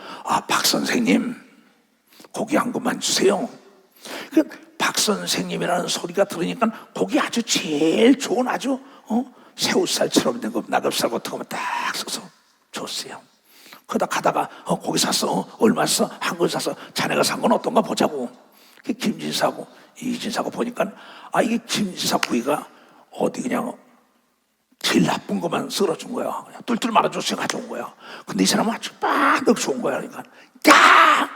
박 선생님 고기 한 근만 주세요. 박 선생님이라는 소리가 들으니까 고기 아주 제일 좋은 아주 새우살처럼 된 거 낙엽살 같은 거만 딱 써서 줬어요. 그러다 가다가 고기 샀어. 얼마 써? 한 근 사서 자네가 산 건 어떤가 보자고. 김진사하고 이진사가 보니까 이게 김진사 구이가 어디 그냥 제일 나쁜 것만 썰어준 거야. 그냥 뚫뚫 말아줘서 가져온 거야. 근데 이 사람은 아주 빡 좋은 거야. 그러니까 야!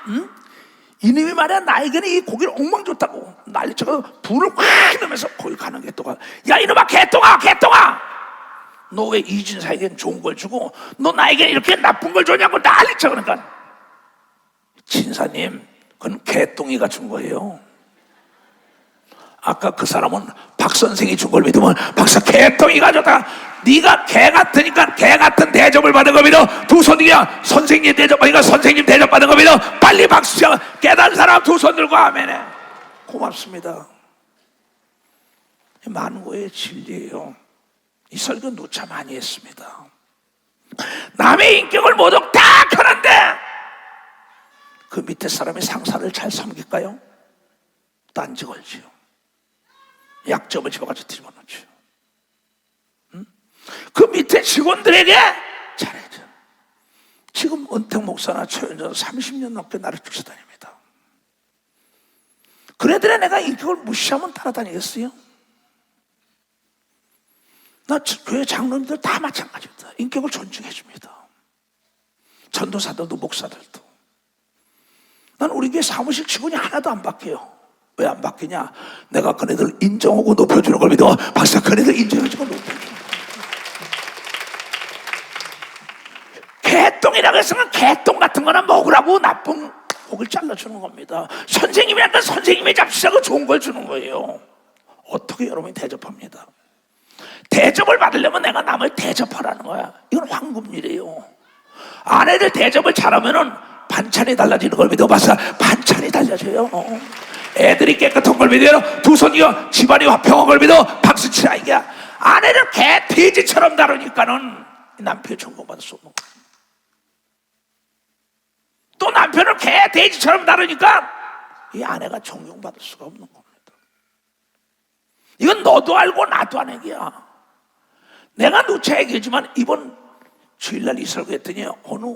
이놈이 말이야 나에게는 이 고기를 엉망 줬다고 난리쳐서 불을 확 넣으면서 거기 가는 게 또가 야 이놈아 개똥아 너 왜 이진사에겐 좋은 걸 주고 너 나에게 이렇게 나쁜 걸 줬냐고 난리쳐. 그러니까 진사님 그건 개똥이가 준 거예요. 아까 그 사람은 박 선생이 준 걸 믿으면 박사 개똥이가 줬다. 네가 개 같으니까 개 같은 대접을 받은 거 믿어. 두 손이야 선생님 대접받으니까 선생님 대접받은 거 믿어. 빨리 박수 쳐. 깨달은 사람 두 손 들고 아멘해. 고맙습니다. 만고의 진리예요. 이 설교 누차 많이 했습니다. 남의 인격을 모두 다 하는데 그 밑에 사람이 상사를 잘 섬길까요? 딴지 걸지요. 약점을 집어가지고 뒤집어놓죠. 그 밑에 직원들에게 잘해줘. 지금 은택 목사나 최현전 30년 넘게 나를 쫓아다닙니다. 그래들의 내가 인격을 무시하면 따라다니겠어요? 나 교회 장로님들 다 마찬가지입니다. 인격을 존중해줍니다. 전도사들도 목사들도. 난 우리 교회 사무실 직원이 하나도 안 바뀌어요. 왜 안 바뀌냐? 내가 그네들 인정하고 높여주는 걸 믿어. 박사 그네들 인정해주고 높여주는 거야. 개똥이라고 했으면 개똥 같은 거나 먹으라고 나쁜 축복을 잘라주는 겁니다. 선생님이니까 선생님이 잡수자고 좋은 걸 주는 거예요. 어떻게 여러분이 대접합니다. 대접을 받으려면 내가 남을 대접하라는 거야. 이건 황금일이에요. 아내를 대접을 잘하면은 반찬이 달라지는 걸 믿어봐서 반찬이 달라져요. 애들이 깨끗한 걸 믿어요. 두 손이요 집안이 화평한 걸 믿어 박수 치라. 이게 아내를 개 돼지처럼 다루니까는 남편이 존경받을 수 없는 거예요. 또 남편을 개 돼지처럼 다루니까 이 아내가 존경받을 수가 없는 겁니다. 이건 너도 알고 나도 아는 얘기야. 내가 누차 얘기했지만 이번 주일날 이 설교했더니 어느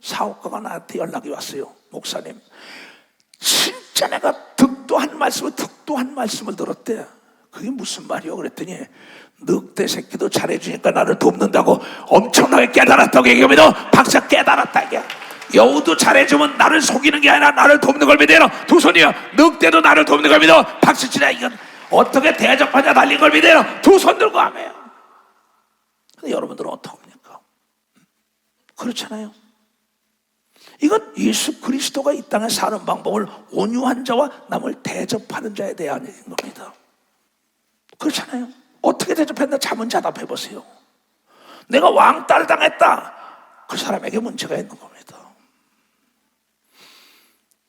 사업가가 나한테 연락이 왔어요. 목사님, 진짜 내가 득도 한 말씀을 들었대. 그게 무슨 말이요? 그랬더니 늑대 새끼도 잘해주니까 나를 돕는다고 엄청나게 깨달았다고 얘기합니다. 박사 깨달았다 이게. 여우도 잘해주면 나를 속이는 게 아니라 나를 돕는 걸 믿어요. 두 손이요 늑대도 나를 돕는 걸 믿어 박수 치라. 이건 어떻게 대접하냐 달린 걸 믿어요. 두 손 들고 하면. 근데 여러분들은 어떡합니까? 그렇잖아요. 이건 예수 그리스도가 이 땅에 사는 방법을 온유한 자와 남을 대접하는 자에 대한 얘기인 겁니다. 그렇잖아요. 어떻게 대접했나 자문 자답해 보세요. 내가 왕따를 당했다. 그 사람에게 문제가 있는 겁니다.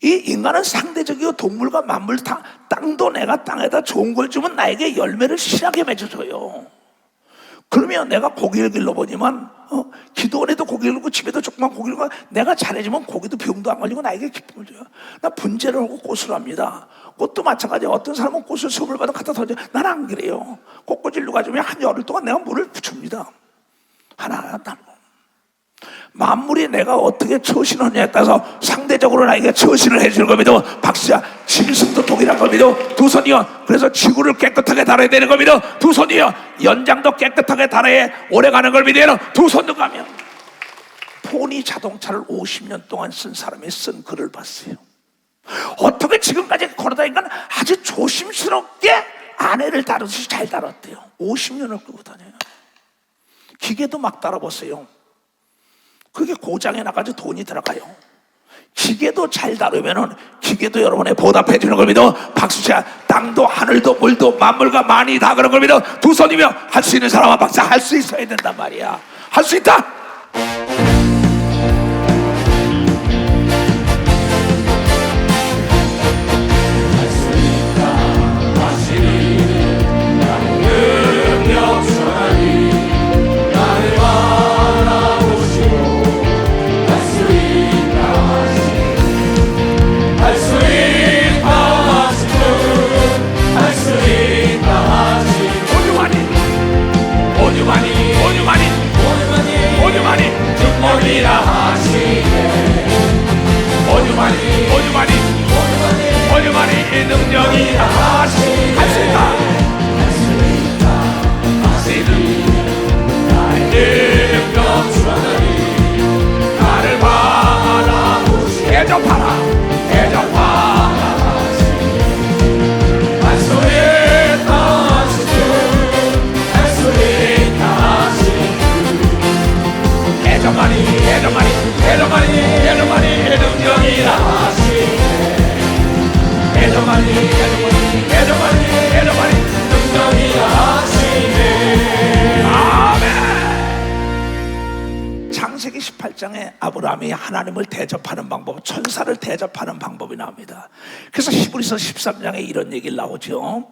이 인간은 상대적이고 동물과 만물 땅도 내가 땅에다 좋은 걸 주면 나에게 열매를 실하게 맺어줘요. 그러면 내가 고기를 길러보지만 기도원에도 고기를 길고 집에도 조그만 고기를 길고 내가 잘해주면 고기도 병도 안 걸리고 나에게 기쁨을 줘요. 나 분재를 하고 꽃을 합니다. 꽃도 마찬가지야. 어떤 사람은 꽃을 수업을 받아 갖다 던져. 나는 안 그래요. 꽃꽂이로 가지면 한 열흘 동안 내가 물을 붙입니다. 하나하나 따르고. 만물이 내가 어떻게 처신하느냐에 따라서 상대적으로 나에게 처신을 해주는 겁니다. 박수야. 짐승도 동일한 겁니다. 두 손이요 그래서 지구를 깨끗하게 달아야 되는 겁니다. 두 손이요 연장도 깨끗하게 달아야 오래가는 걸 믿어요. 두 손도 가면 포니 자동차를 50년 동안 쓴 사람이 쓴 글을 봤어요. 어떻게 지금까지 걸어다니니까 아주 조심스럽게 아내를 다루듯이 잘 다뤘대요. 50년을 끌고 다녀요. 기계도 막 따라보세요. 그게 고장에 나가지고 돈이 들어가요. 기계도 잘 다루면은 기계도 여러분의 보답해 주는 걸 믿어 박수차. 땅도 하늘도 물도 만물과 만이 다 그런 걸 믿어 두 손이며 할 수 있는 사람은 박수 할 수 있어야 된단 말이야. 할 수 있다. 능력이라 하시 할 수 있다. 나의 능력 주하나니 나를 바라보시 대접하라 할 수 있다 할 수 있다 대접하니 능력이라 하시 대접하니 능력이라 하시네. 아멘. 창세기 18장에 아브라함이 하나님을 대접하는 방법, 천사를 대접하는 방법이 나옵니다. 그래서 히브리서 13장에 이런 얘기를 나오죠.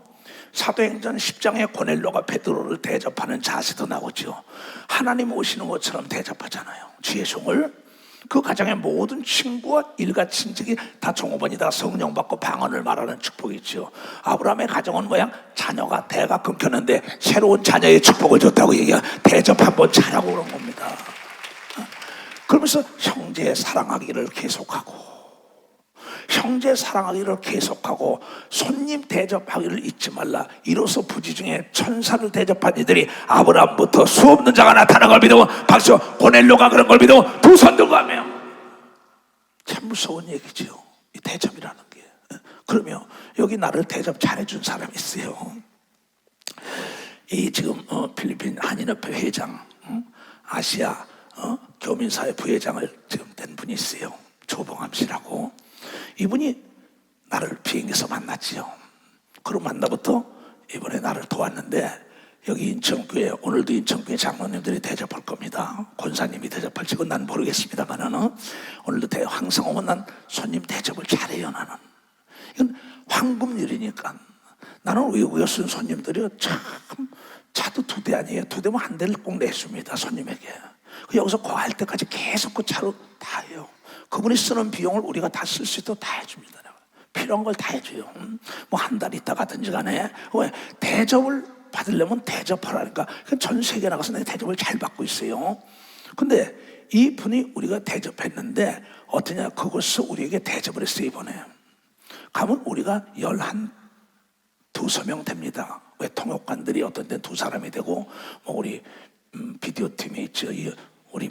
사도행전 10장에 고넬료가 베드로를 대접하는 자세도 나오죠. 하나님 오시는 것처럼 대접하잖아요. 주의 종을. 그 가정의 모든 친구와 일가 친척이 다 종업원이다 성령 받고 방언을 말하는 축복이 있죠. 아브라함의 가정은 뭐야? 자녀가 대가 끊겼는데 새로운 자녀의 축복을 줬다고 얘기해. 대접 한번 잘하고 그런 겁니다. 그러면서 형제 사랑하기를 계속하고 손님 대접하기를 잊지 말라. 이로써 부지 중에 천사를 대접한 이들이 아브라함부터 수없는 자가 나타난 걸 믿어 박수. 고넬료가 그런 걸 믿어 두 손 들고 하며. 참 무서운 얘기죠, 이 대접이라는 게. 그러면 여기 나를 대접 잘해준 사람이 있어요. 이 지금 필리핀 한인협회 회장, 아시아 교민사회 부회장을 지금 된 분이 있어요. 조봉암 씨라고. 이분이 나를 비행기에서 만났지요. 그리고 만나부터 이번에 나를 도왔는데, 여기 인천교회, 오늘도 인천교회 장로님들이 대접할 겁니다. 권사님이 대접할지는 난 모르겠습니다만은 오늘도 항상 오면 난 손님 대접을 잘해요. 나는 이건 황금률이니까. 나는 외국에 쓴 손님들이 참, 차도 2대 아니에요. 2대면 1대를 꼭 내줍니다, 손님에게. 여기서 거할 때까지 계속 그 차로 다 해요. 그분이 쓰는 비용을 우리가 다 쓸 수 있도록 다 해줍니다. 필요한 걸 다 해줘요. 뭐 한 달 있다 가든지 간에. 왜? 대접을 받으려면 대접하라니까. 전 세계 나가서 내 대접을 잘 받고 있어요. 근데 이 분이 우리가 대접했는데 어떠냐, 그것을 우리에게 대접을 했어요. 이번에 가면 우리가 12명 됩니다. 왜? 통역관들이 어떤 데는 2사람이 되고, 뭐 우리 비디오 팀에 있죠. 우리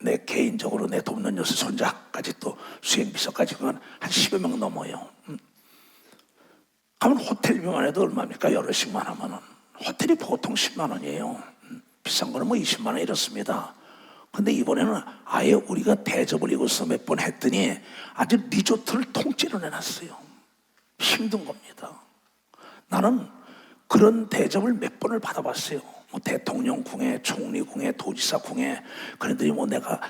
내 개인적으로 내 돕는 여섯 손자까지 또 수행비서까지 한 10여 명 넘어요. 가면 호텔비만 해도 얼마입니까? 여럿씩만 하면은. 호텔이 보통 10만 원이에요. 비싼 거는 뭐 20만 원 이렇습니다. 근데 이번에는 아예 우리가 대접을 이곳에서 몇 번 했더니 아주 리조트를 통째로 내놨어요. 힘든 겁니다. 나는 그런 대접을 몇 번을 받아봤어요. 뭐 대통령 궁에, 총리 궁에, 도지사 궁에. 그런데 뭐 내가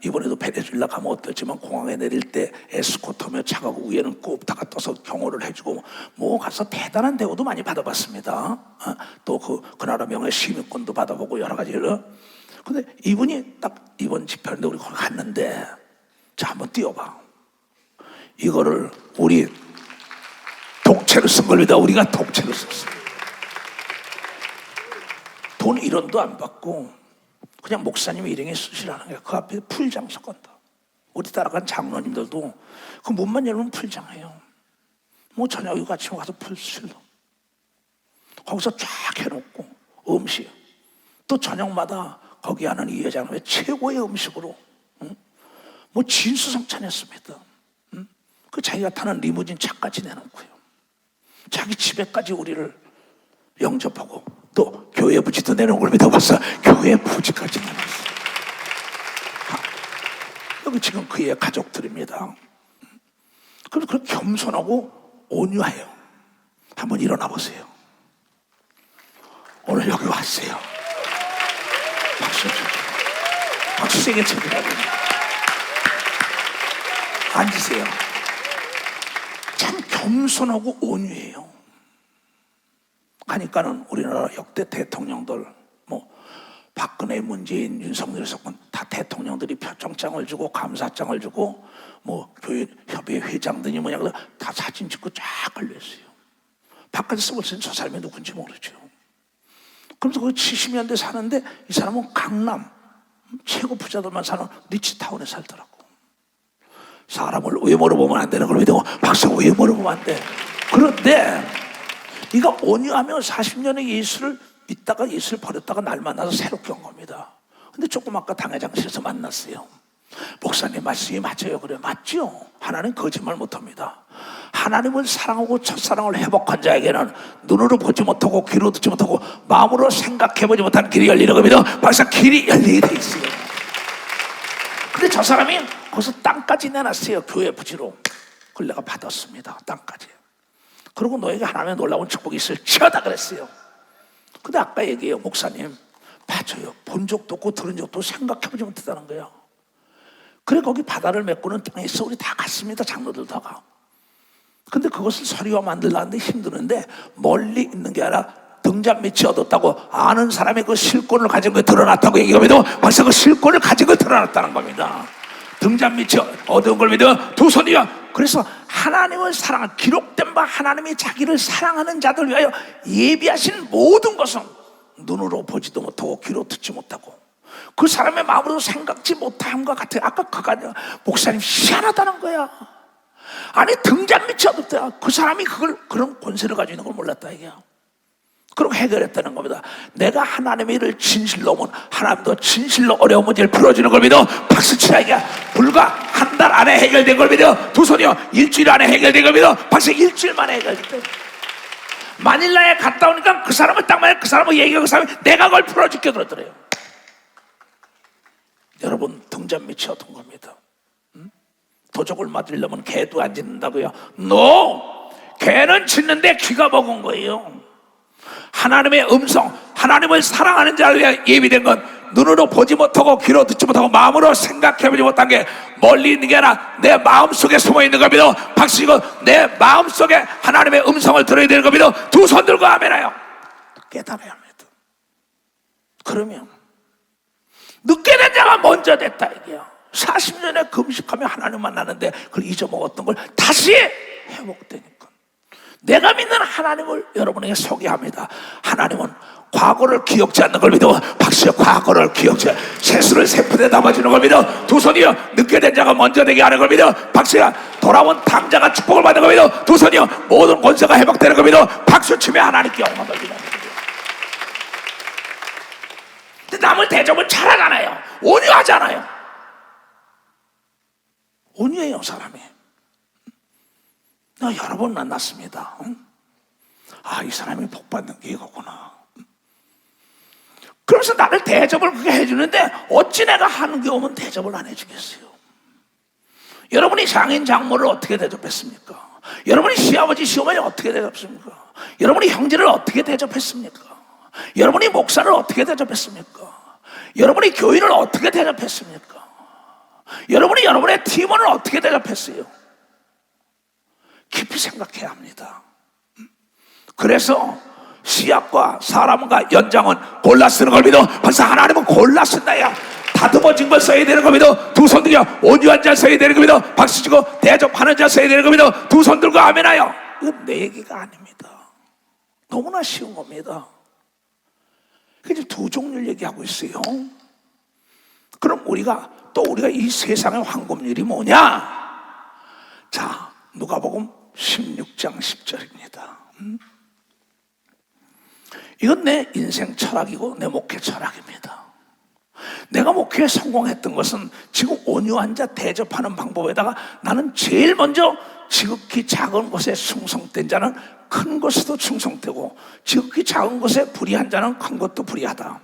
이번에도 베네수엘라 가면 어떨지만 공항에 내릴 때 에스코트며 차가 위에는 꼽다가 떠서 경호를 해주고, 뭐 가서 대단한 대우도 많이 받아봤습니다. 또 그 나라 명예 시민권도 받아보고 여러 가지를. 근데 이분이 딱 이번 집회인데 우리 거기 갔는데, 자 한번 띄워봐. 이거를 우리 독채로 쓴 겁니다. 우리가 독채로 썼어요. 돈 1원도 안 받고 그냥 목사님이 일행에 쓰시라는 거야. 그 앞에 풀장 섞었다. 우리 따라간 장로님들도 그 문만 열면 풀장해요. 뭐 저녁에 같이 가서 풀실로 거기서 쫙 해놓고 음식, 또 저녁마다 거기 하는 이 여자는 최고의 음식으로 뭐 진수성찬했습니다. 그 자기가 타는 리무진 차까지 내놓고요. 자기 집에까지 우리를 영접하고, 또 교회 부지도 내놓은 걸 믿어봤어. 교회 부지까지 내놨어. 여기 지금 그의 가족들입니다. 그럼 그 겸손하고 온유해요. 한번 일어나 보세요. 오늘 여기 왔어요. 박수 좀. 박수 세게 쳐주라고. 앉으세요. 참 겸손하고 온유해요. 가니까는 우리나라 역대 대통령들, 뭐 박근혜, 문재인, 윤석열, 석권 다 대통령들이 표창장을 주고 감사장을 주고, 뭐 교회 협의회 회장들이 뭐냐 다 사진 찍고 쫙 걸려있어요. 바깥에서 볼 때는 저 사람이 누군지 모르죠. 그래서 그 70년대 사는데 이 사람은 강남 최고 부자들만 사는 리치타운에 살더라고. 사람을 외모로 보면 안 되는 걸 믿고, 박사 외모로 보면 안 돼. 그런데 네가 온유하며 40년의 예수를 믿다가 예수를 버렸다가 날 만나서 새롭게 온 겁니다. 근데 조금 아까 당회장실에서 만났어요. 목사님 말씀이 맞아요. 그래, 맞죠? 하나님 거짓말 못합니다. 하나님을 사랑하고 첫사랑을 회복한 자에게는 눈으로 보지 못하고 귀로 듣지 못하고 마음으로 생각해보지 못한 길이 열리는 겁니다. 벌써 길이 열리게 돼 있어요. 근데 저 사람이 거기서 땅까지 내놨어요. 교회 부지로. 그걸 내가 받았습니다. 땅까지. 그리고 너에게 하나님의 놀라운 축복이 있을지어다 그랬어요. 근데 아까 얘기해요. 목사님 맞아요. 본 적도 없고 들은 적도 없고 생각해보지 못했다는 거예요. 그래 거기 바다를 메꾸는 땅에 있어 우리 다 갔습니다. 장로들 다가. 근데 그것을 서리와 만들려는데 힘드는데 멀리 있는 게 아니라 등잔 밑이 얻었다고 아는 사람이 그 실권을 가진 거 드러났다고 얘기하면 벌써 그 실권을 가진 거 드러났다는 겁니다. 등잔 밑이 얻은 걸 믿어 두 손이야. 그래서 하나님을 사랑한, 기록된 바 하나님이 자기를 사랑하는 자들 위하여 예비하신 모든 것은 눈으로 보지도 못하고 귀로 듣지 못하고 그 사람의 마음으로 생각지 못함과 같아요. 아까 그가 목사님 희한하다는 거야. 아니 등잔 밑이 얻었다. 그 사람이 그런 권세를 가지고 있는 걸 몰랐다 이게야. 그렇게 해결했다는 겁니다. 내가 하나님의 일을 진실로 하면 하나님도 진실로 어려운 문제를 풀어주는 걸 믿어. 박수치라 이게. 불과 한 달 안에 해결된 걸 믿어. 두 손이요. 일주일 안에 해결된 걸 믿어. 박수 일주일 만에 해결됐대. 마닐라에 갔다 오니까 그 사람은 딱 말해. 그 사람은 얘기하고 그 사람이 내가 그걸 풀어줄게 그러더래요. 여러분 등잔 밑이 어떤 겁니다. 도적을 맞으려면 개도 안 짖는다고요? 개는 짖는데 귀가 먹은 거예요. 하나님의 음성, 하나님을 사랑하는 자를 위해 예비된 건 눈으로 보지 못하고 귀로 듣지 못하고 마음으로 생각해보지 못한 게 멀리 있는 게 아니라 내 마음속에 숨어있는 겁니다. 박수치고 내 마음속에 하나님의 음성을 들어야 되는 겁니다. 두 손 들고 아멘해요. 깨달아야 합니다. 그러면 늦게 된 자가 먼저 됐다 이게요. 40년에 금식하며 하나님 만나는데 그걸 잊어먹었던 걸 다시 회복되니까 내가 믿는 하나님을 여러분에게 소개합니다. 하나님은 과거를 기억지 않는 걸 믿어. 박수여, 과거를 기억지 않는 세수를 세푸대 담아주는 걸 믿어. 두 손이여, 늦게 된 자가 먼저 되게 하는 걸 믿어. 박수야, 돌아온 당자가 축복을 받는 걸 믿어. 두 손이여, 모든 권세가 회복되는 걸 믿어. 박수 치며 하나님께 영광을 돌리는 걸 믿어. 근데 남을 대접은 잘하잖아요. 온유하잖아요. 온유해요 사람이. 나 여러 번 만났습니다. 아, 이 사람이 복 받는 게 이거구나. 그러면서 나를 대접을 그렇게 해주는데 어찌 내가 하는 게 오면 대접을 안 해주겠어요? 여러분이 장인 장모를 어떻게 대접했습니까? 여러분이 시아버지 시어머니 어떻게 대접했습니까? 여러분이 형제를 어떻게 대접했습니까? 여러분이 목사를 어떻게 대접했습니까? 여러분이 교인을 어떻게 대접했습니까? 여러분이 여러분의 팀원을 어떻게 대접했어요? 깊이 생각해야 합니다. 그래서 시약과 사람과 연장은 골라 쓰는 걸 믿어. 벌써 하나님은 골라 쓴다야. 다듬어진 걸 써야 되는 걸 믿어. 두 손 들고 온유한 자 써야 되는 걸 믿어. 박수치고 대접하는 자 써야 되는 걸 믿어. 두 손 들고 아멘하여. 이건 내 얘기가 아닙니다. 너무나 쉬운 겁니다. 그래서 두 종류를 얘기하고 있어요. 그럼 우리가 이 세상의 황금률이 뭐냐? 자, 누가복음 16장 10절입니다. 이건 내 인생 철학이고 내 목회 철학입니다. 내가 목회에 성공했던 것은 지금 온유한 자 대접하는 방법에다가 나는 제일 먼저 지극히 작은 것에 충성된 자는 큰 것에도 충성되고 지극히 작은 것에 불의한 자는 큰 것도 불의하다.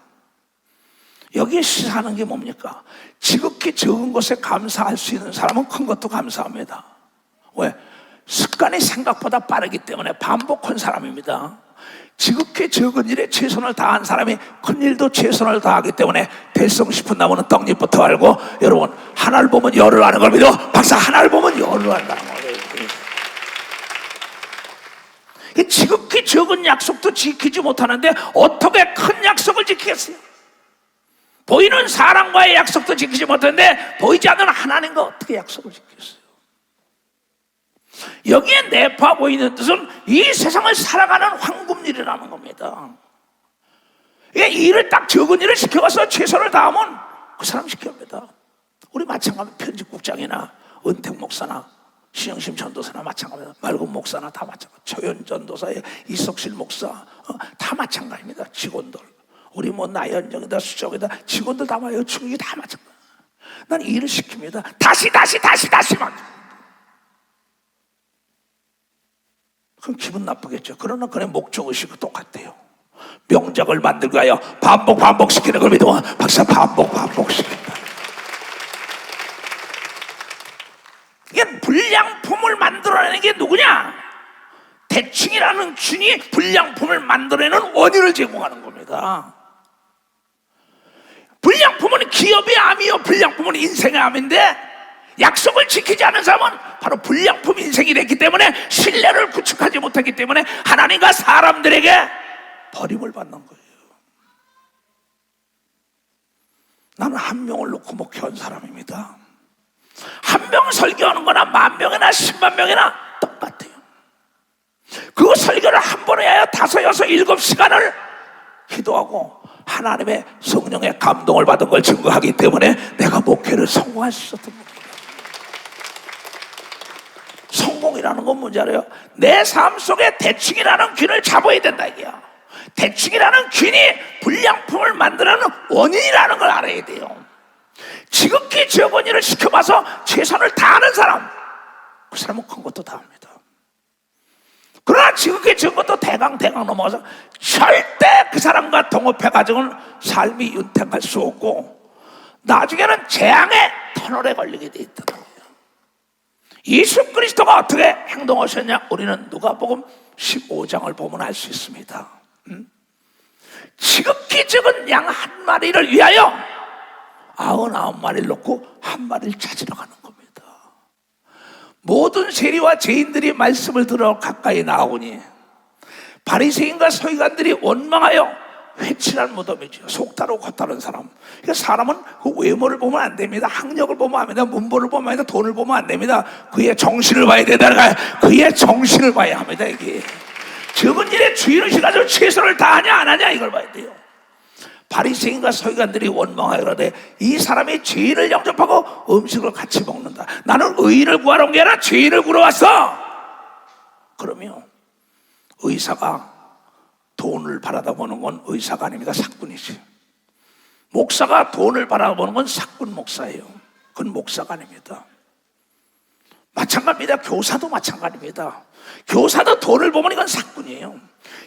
여기에 시사하는 게 뭡니까? 지극히 적은 것에 감사할 수 있는 사람은 큰 것도 감사합니다. 왜? 습관이 생각보다 빠르기 때문에 반복한 사람입니다. 지극히 적은 일에 최선을 다한 사람이 큰 일도 최선을 다하기 때문에 될성 싶은 나무는 떡잎부터 알고, 여러분 하나를 보면 열을 아는 걸 믿어. 박사, 하나를 보면 열을 안다는 거예요. 지극히 적은 약속도 지키지 못하는데 어떻게 큰 약속을 지키겠어요? 보이는 사람과의 약속도 지키지 못하는데 보이지 않는 하나님과 어떻게 약속을 지키겠어요? 여기에 내포하고 있는 뜻은 이 세상을 살아가는 황금률이라는 겁니다. 일을 딱 적은 일을 시켜가서 최선을 다하면 그 사람 시켜옵니다. 우리 마찬가지 편집국장이나 은택 목사나 신영심 전도사나 마찬가지입니다. 맑은 목사나 다 마찬가지. 초연 전도사의 이석실 목사 다 마찬가지입니다. 직원들 우리 나연정이다 수정이다 직원들 다 와요. 중국이 다 마찬가지. 난 일을 시킵니다. 다시 막. 그럼 기분 나쁘겠죠. 그러나 그의 목적의식은 똑같대요. 명작을 만들고 하여 반복시키는 걸 믿어. 박사, 반복시킨다. 이게 불량품을 만들어내는 게 누구냐? 대칭이라는 균이 불량품을 만들어내는 원인을 제공하는 겁니다. 불량품은 기업의 암이요, 불량품은 인생의 암인데 약속을 지키지 않은 사람은 바로 불량품 인생이 됐기 때문에 신뢰를 구축하지 못했기 때문에 하나님과 사람들에게 버림을 받는 거예요. 나는 한 명을 놓고 목회한 사람입니다. 한 명 설교하는 거나 10,000명이나 100,000명이나 똑같아요. 그 설교를 한 번에 해야 5, 6, 7시간을 기도하고 하나님의 성령의 감동을 받은 걸 증거하기 때문에 내가 목회를 성공할 수 있었던 겁니다. 성공이라는 건 뭔지 알아요? 내 삶 속에 대칭이라는 균을 잡아야 된다 이게요. 대칭이라는 균이 불량품을 만드는 원인이라는 걸 알아야 돼요. 지극히 적은 일을 시켜봐서 최선을 다하는 사람, 그 사람은 큰 것도 다 합니다. 그러나 지극히 적은 것도 대강 넘어가서 절대 그 사람과 동업해가지고는 삶이 윤택할 수 없고 나중에는 재앙의 터널에 걸리게 돼 있더라고요. 예수 그리스도가 어떻게 행동하셨냐? 우리는 누가복음 15장을 보면 알 수 있습니다. 지극히 적은 양 한 마리를 위하여 99마리를 놓고 한 마리를 찾으러 가는 겁니다. 모든 세리와 죄인들이 말씀을 들어 가까이 나오니 바리새인과 서기관들이 원망하여 회칠한 무덤이죠. 속다르고 겉다른 사람. 그러니까 사람은 그 외모를 보면 안 됩니다. 학력을 보면 안 됩니다. 문보를 보면 안 됩니다. 돈을 보면 안 됩니다. 그의 정신을 봐야 된다는 거예요. 그의 정신을 봐야 합니다. 이게 적은 일에 주인의식 가지고 최선을 다하냐 안 하냐 이걸 봐야 돼요. 바리새인과 서기관들이 원망하여 그러되 이 사람이 죄인을 영접하고 음식을 같이 먹는다. 나는 의인을 구하러 온 게 아니라 죄인을 구하러 왔어. 그러면 의사가 돈을 바라다보는 건 의사가 아닙니다. 사꾼이지. 목사가 돈을 바라보는 건 사꾼 목사예요. 그건 목사가 아닙니다. 마찬가지입니다. 교사도 마찬가지입니다. 교사도 돈을 보면 이건 사꾼이에요.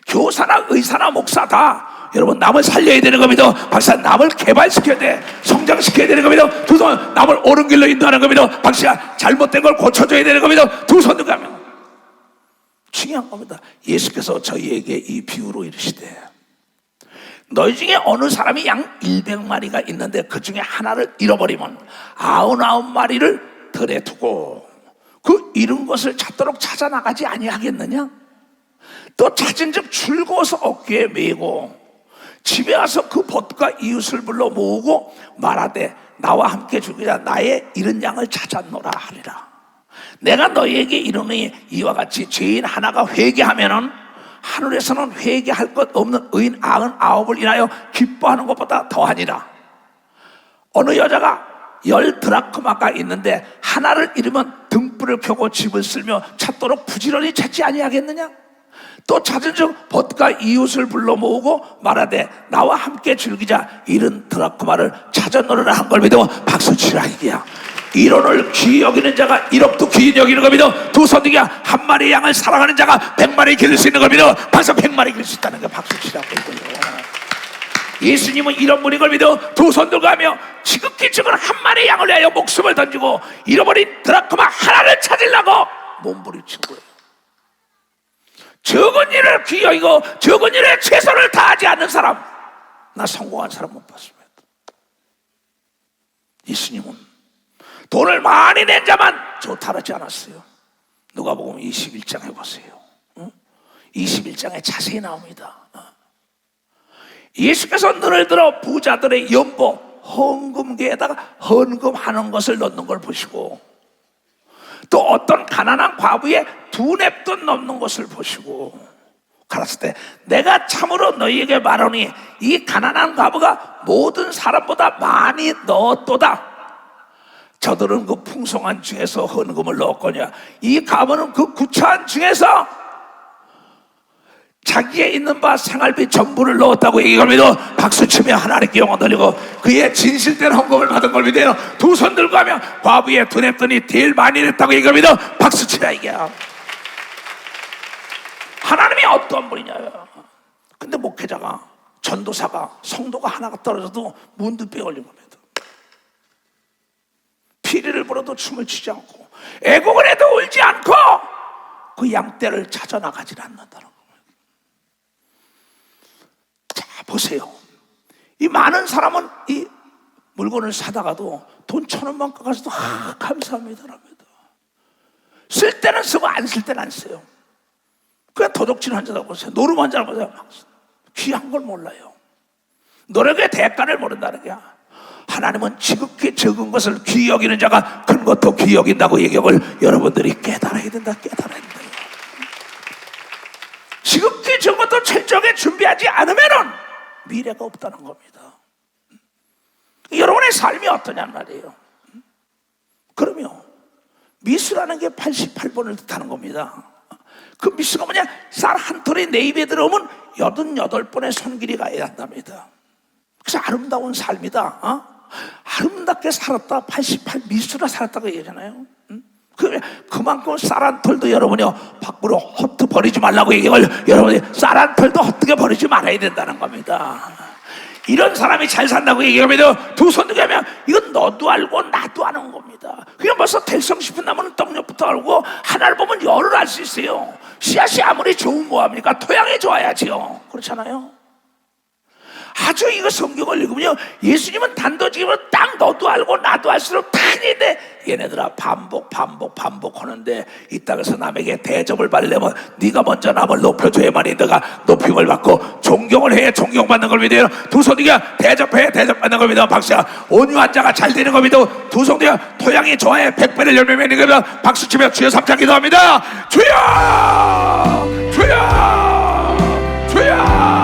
교사나 의사나 목사다. 여러분 남을 살려야 되는 겁니다. 박사 남을 개발시켜야 돼. 성장시켜야 되는 겁니다. 두 손 남을 옳은 길로 인도하는 겁니다. 박사 잘못된 걸 고쳐줘야 되는 겁니다. 두 손 들어가면 중요한 겁니다. 예수께서 저희에게 이 비유로 이르시되 너희 중에 어느 사람이 양 100마리가 있는데 그 중에 하나를 잃어버리면 99마리를 들에 두고 그 잃은 것을 찾도록 찾아 나가지 아니하겠느냐? 또 찾은 즉 즐거워서 어깨에 메고 집에 와서 그 벗과 이웃을 불러 모으고 말하되 나와 함께 죽이자 나의 잃은 양을 찾았노라 하리라. 내가 너희에게 이르노니 이와 같이 죄인 하나가 회개하면은 하늘에서는 회개할 것 없는 의인 99을 인하여 기뻐하는 것보다 더하니라. 어느 여자가 10 드라크마가 있는데 하나를 잃으면 등불을 켜고 집을 쓸며 찾도록 부지런히 찾지 아니하겠느냐? 또 찾은 즉 벗과 이웃을 불러 모으고 말하되 나와 함께 즐기자 잃은 드라크마를 찾아노려라 한 걸 믿어 박수 치라 이게야. 1원을 귀히 여기는 자가 1억도 귀히 여기는 겁니다. 두 손 들기야. 한 마리 양을 사랑하는 자가 100마리 기를 수 있는 겁니다. 박수 100마리 기를 수 있다는 거 박수 치라고 이거요. 예수님은 이런 분인 걸 믿어 두 손 들고 하며 지극히 적은 한 마리 양을 위하여 목숨을 던지고 잃어버린 드라크마 하나를 찾으려고 몸부림친 거예요. 적은 일을 귀히 여기고 적은 일에 최선을 다하지 않는 사람, 나 성공한 사람 못 봤습니다. 예수님은 돈을 많이 낸 자만 좋다하지 않았어요. 누가복음 21장에 보세요. 21장에 자세히 나옵니다. 예수께서 눈을 들어 부자들의 연보 헌금계에다가 헌금하는 것을 넣는 걸 보시고 또 어떤 가난한 과부의 2냅돈 넣는 것을 보시고 가랐을 때 내가 참으로 너희에게 말하니 이 가난한 과부가 모든 사람보다 많이 넣었도다. 저들은 그 풍성한 중에서 헌금을 넣었거냐 이 과부는 그 구차한 중에서 자기에 있는 바 생활비 전부를 넣었다고 얘기합니다. 박수치며 하나님께 영광 돌리고 그의 진실된 헌금을 받은 걸 믿어요. 두 손 들고 하면 과부의 2냅돈이 제일 많이 냈다고 얘기합니다. 박수치라 이게. 하나님이 어떤 분이냐요. 근데 목회자가 전도사가 성도가 하나가 떨어져도 문득병 걸린 겁니다. 피리를 불어도 춤을 추지 않고 애곡을 해도 울지 않고 그 양떼를 찾아 나가지 않는다는 겁니다. 자 보세요. 이 많은 사람은 이 물건을 사다가도 돈 1,000원만 깎아서도 감사합니다 합니다. 쓸 때는 쓰고 안 쓸 때는 안 써요. 그냥 도둑질 한 자라고 보세요. 노름 한 자라고 보세요. 귀한 걸 몰라요. 노력의 대가를 모른다는 거야. 하나님은 지극히 적은 것을 귀히 여기는 자가 큰 것도 귀히 여긴다고 얘기를 여러분들이 깨달아야 된다. 깨달아야 된다. 지극히 적은 것도 철저하게 준비하지 않으면 미래가 없다는 겁니다. 여러분의 삶이 어떠냐는 말이에요. 그러면 미수라는 게 88번을 뜻하는 겁니다. 그 미수가 뭐냐? 쌀 한 톨이 내 입에 들어오면 88번의 손길이 가야 한답니다. 그래서 아름다운 삶이다. 아름답게 살았다. 88 미수라 살았다고 얘기하잖아요. 그만큼 쌀 한 톨도 여러분이요 밖으로 헛되이 버리지 말라고 얘기를 여러분이 쌀 한 톨도 헛되게 버리지 말아야 된다는 겁니다. 이런 사람이 잘 산다고 얘기하면 두 손 들게 하면 이건 너도 알고 나도 아는 겁니다. 그냥 벌써 될성 싶은 나무는 떡잎부터 알고 하나를 보면 열을 알 수 있어요. 씨앗이 아무리 좋으면 뭐합니까? 토양이 좋아야지요. 그렇잖아요. 아주 이거 성경을 읽으면요, 예수님은 단도직입으로 딱 너도 알고 나도 알수록 탄인데 얘네들아 반복하는데 이 땅에서 남에게 대접을 받으려면 네가 먼저 남을 높여줘야만이 너가 높임을 받고 존경을 해야 존경받는 걸 믿어요. 두 손이가 대접해야 대접받는 걸 믿어. 박수야. 온유한 자가 잘 되는 걸 믿어. 두 손이가 토양이 좋아야 백배를 열매 맺는 걸 믿어. 박수치며 주여 삼창 기도합니다. 주여 주여 주여.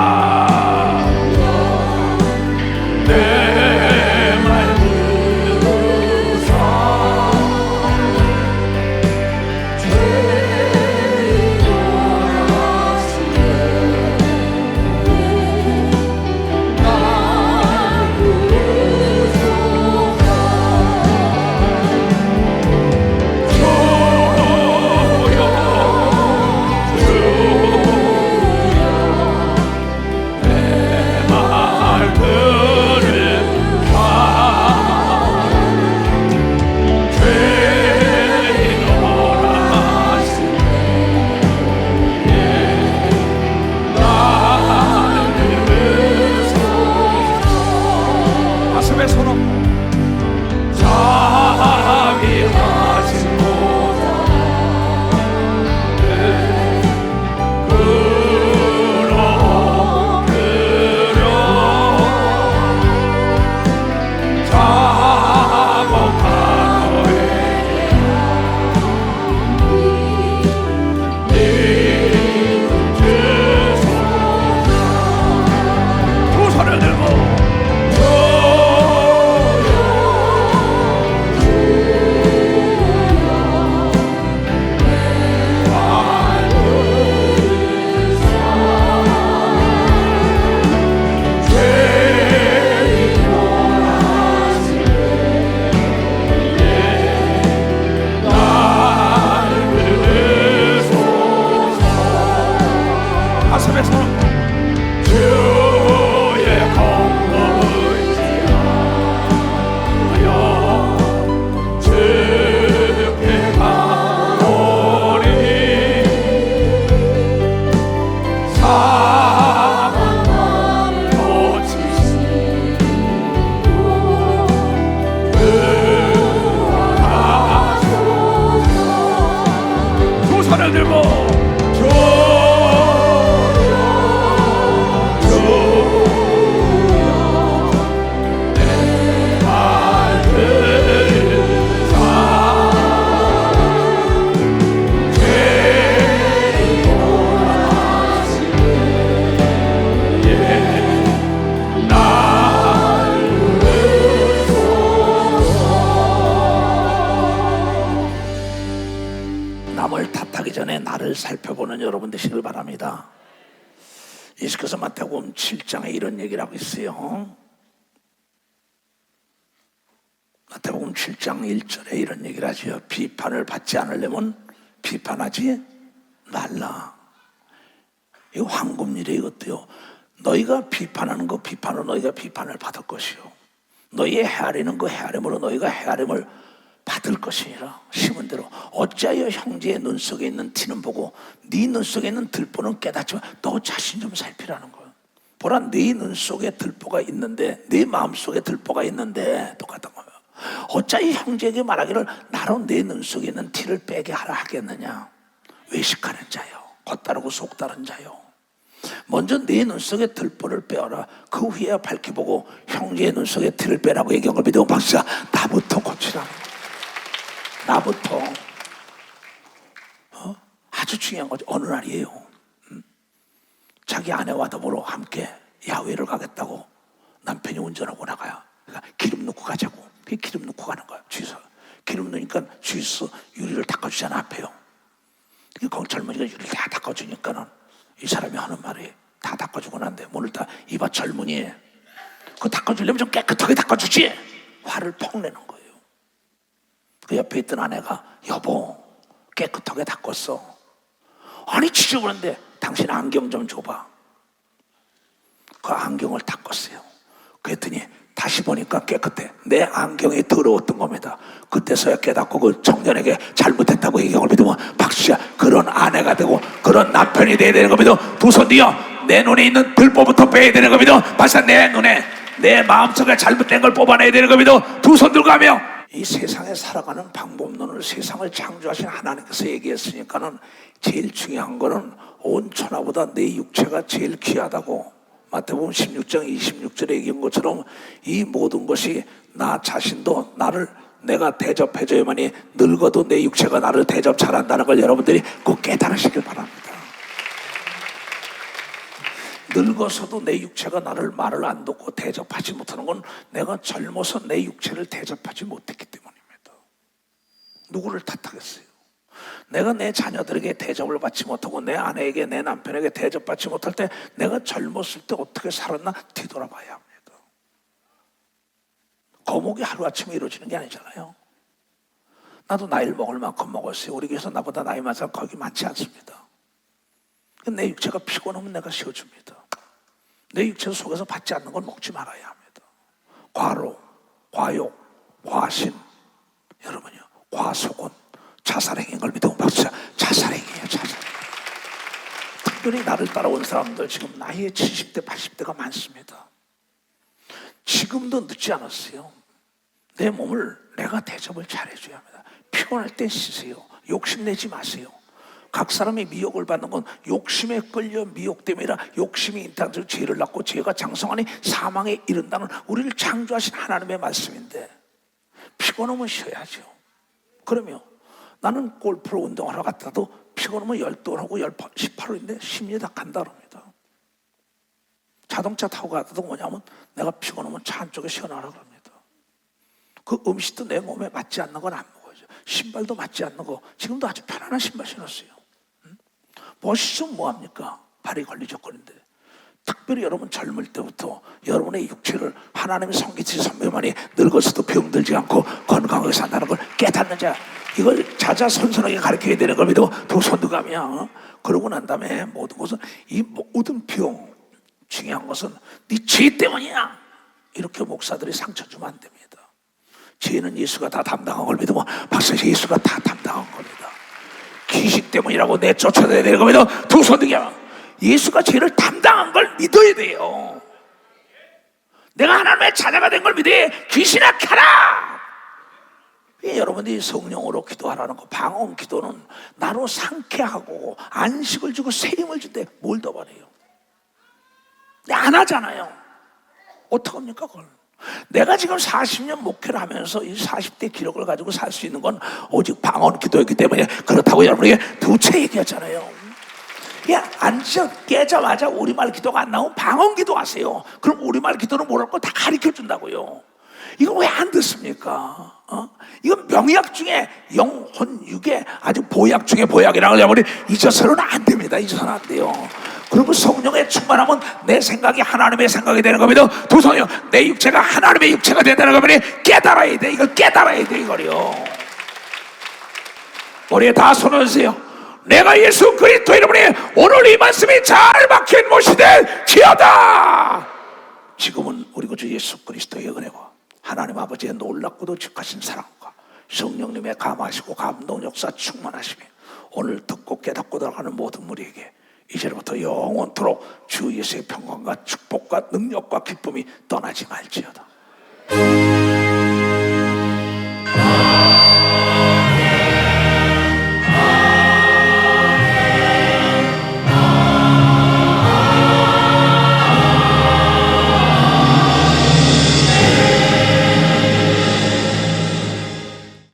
남을 탓하기 전에 나를 살펴보는 여러분 되시길 바랍니다. 예수께서 마태복음 7장에 이런 얘기를 하고 있어요. 마태복음 7장 1절에 이런 얘기를 하죠. 비판을 받지 않으려면 비판하지 말라. 이거 황금일에 이것도요. 너희가 비판하는 거 비판으로 너희가 비판을 받을 것이요, 너희의 헤아리는 거 헤아림으로 너희가 헤아림을 받을 것이니라. 심은 대로 어찌하여 형제의 눈 속에 있는 티는 보고 네 눈 속에 있는 들보는 깨닫지만 너 자신 좀 살피라는 거예요. 보라, 네 눈 속에 들보가 있는데 네 마음 속에 들보가 있는데 똑같은 거예요. 어찌하여 형제에게 말하기를 나로 내 눈 속에 있는 티를 빼게 하라 하겠느냐. 외식하는 자요, 겉다르고 속다른 자요, 먼저 네 눈 속에 들보를 빼어라. 그 후에 밝혀보고 형제의 눈 속에 티를 빼라고 얘기한 걸 믿어. 박수야. 나부터 고치라는 거예요. 나부터. 아주 중요한 거죠. 어느 날이에요, 자기 아내와 더불어 함께 야외를 가겠다고 남편이 운전하고 나가요. 그러니까 기름 넣고 가자고. 기름 넣고 가는 거야. 주유소 기름 넣으니까 주유소 유리를 닦아주잖아, 앞에요. 거기 젊은이가 유리를 다 닦아주니까는 이 사람이 하는 말이 다 닦아주고 난데 오늘 다 이봐 젊은이, 그거 닦아주려면 좀 깨끗하게 닦아주지. 화를 퍽 내는 거예요. 그 옆에 있던 아내가 여보 깨끗하게 닦았어. 아니 지저분한데 당신 안경 좀 줘봐. 그 안경을 닦았어요. 그랬더니 다시 보니까 깨끗해. 내 안경이 더러웠던 겁니다. 그때서야 깨닫고 그 청년에게 잘못했다고 얘기한 걸 믿으면 박수야. 그런 아내가 되고 그런 남편이 돼야 되는 겁니다. 두 손 뒤어 내 눈에 있는 들보부터 빼야 되는 겁니다. 박수. 내 눈에 내 마음속에 잘못된 걸 뽑아내야 되는 겁니다. 두 손 들고 가며 이 세상에 살아가는 방법론을 세상을 창조하신 하나님께서 얘기했으니까는 제일 중요한 거는 온 천하보다 내 육체가 제일 귀하다고 마태복음 16장 26절에 얘기한 것처럼 이 모든 것이 나 자신도 나를 내가 대접해줘야만이 늙어도 내 육체가 나를 대접 잘한다는 걸 여러분들이 꼭 깨달으시길 바랍니다. 늙어서도 내 육체가 나를 말을 안 듣고 대접하지 못하는 건 내가 젊어서 내 육체를 대접하지 못했기 때문입니다. 누구를 탓하겠어요? 내가 내 자녀들에게 대접을 받지 못하고 내 아내에게 내 남편에게 대접받지 못할 때 내가 젊었을 때 어떻게 살았나 뒤돌아봐야 합니다. 거목이 하루아침에 이루어지는 게 아니잖아요. 나도 나이를 먹을 만큼 먹었어요. 우리 교회에서 나보다 나이 많은 사람 거기 많지 않습니다. 내 육체가 피곤하면 내가 쉬어줍니다. 내 육체 속에서 받지 않는 건 먹지 말아야 합니다. 과로, 과욕, 과신, 여러분요, 과속은 자살행위인 걸 믿으면 박수야. 자살행위예요, 자살행위. 특별히 나를 따라온 사람들 지금 나이에 70대, 80대가 많습니다. 지금도 늦지 않았어요. 내 몸을 내가 대접을 잘해줘야 합니다. 피곤할 때 쉬세요. 욕심내지 마세요. 각 사람이 미혹을 받는 건 욕심에 끌려 미혹 때문이라 욕심이 인간들 죄를 낳고 죄가 장성하니 사망에 이른다는 우리를 창조하신 하나님의 말씀인데 피곤하면 쉬어야죠. 그러면 나는 골프로 운동하러 갔다도 피곤하면 12홀 하고 18홀인데 쉽니다. 간다 그럽니다. 자동차 타고 가다도 뭐냐면 내가 피곤하면 차 안쪽에 쉬어놔라 그럽니다. 그 음식도 내 몸에 맞지 않는 건 안 먹어요. 신발도 맞지 않는 거 지금도 아주 편안한 신발 신었어요. 멋있으면 뭐합니까? 발이 걸리적거리는데 특별히 여러분 젊을 때부터 여러분의 육체를 하나님의 성기치 선배만이 늙어서도 병들지 않고 건강하게 산다는 걸 깨닫는 자, 이걸 자자손손하게 가르쳐야 되는 걸 믿고 두 손 들어가며 그러고 난 다음에 모든 것은 이 모든 병 중요한 것은 네 죄 때문이야 이렇게 목사들이 상처 주면 안 됩니다. 죄는 예수가 다 담당한 걸 믿으면 박사 예수가 다 담당한 겁니다. 귀신 때문이라고 내쫓아내야 되는 겁니다. 두 손 들게 예수가 죄를 담당한 걸 믿어야 돼요. 내가 하나님의 자녀가 된 걸 믿어야 귀신아 가라. 여러분들이 성령으로 기도하라는 거 방언 기도는 나로 상쾌하고 안식을 주고 세임을 준대 뭘 더 바래요? 안 하잖아요. 어떡합니까 그걸? 내가 지금 40년 목회를 하면서 이 40대 기록을 가지고 살 수 있는 건 오직 방언 기도였기 때문에 그렇다고 여러분에게 두 채 얘기했잖아요. 야, 앉아 깨자마자 우리말 기도가 안 나오면 방언 기도하세요. 그럼 우리말 기도는 뭐랄 거 다 가르쳐 준다고요. 이거 왜 안 듣습니까? 이건 명약 중에 영혼 육에 아주 보약 중에 보약이라고 여러분이 잊어서는 안 됩니다. 잊어서는 안 돼요. 그리고 성령에 충만하면 내 생각이 하나님의 생각이 되는 겁니다. 두 손이요. 내 육체가 하나님의 육체가 된다는 겁니다. 깨달아야 돼. 이걸 깨달아야 돼. 이거요. 머리에 다 손을 얹으세요. 내가 예수 그리스도 이름으로 오늘 이 말씀이 잘 박힌 못이 될지어다. 지금은 우리 구주 예수 그리스도의 은혜와 하나님 아버지의 놀랍고도 직하신 사랑과 성령님의 감하시고 감동 역사 충만하시며 오늘 듣고 깨닫고 들어가는 모든 무리에게 이제부터 영원토록 주 예수의 평강과 축복과 능력과 기쁨이 떠나지 말지어다.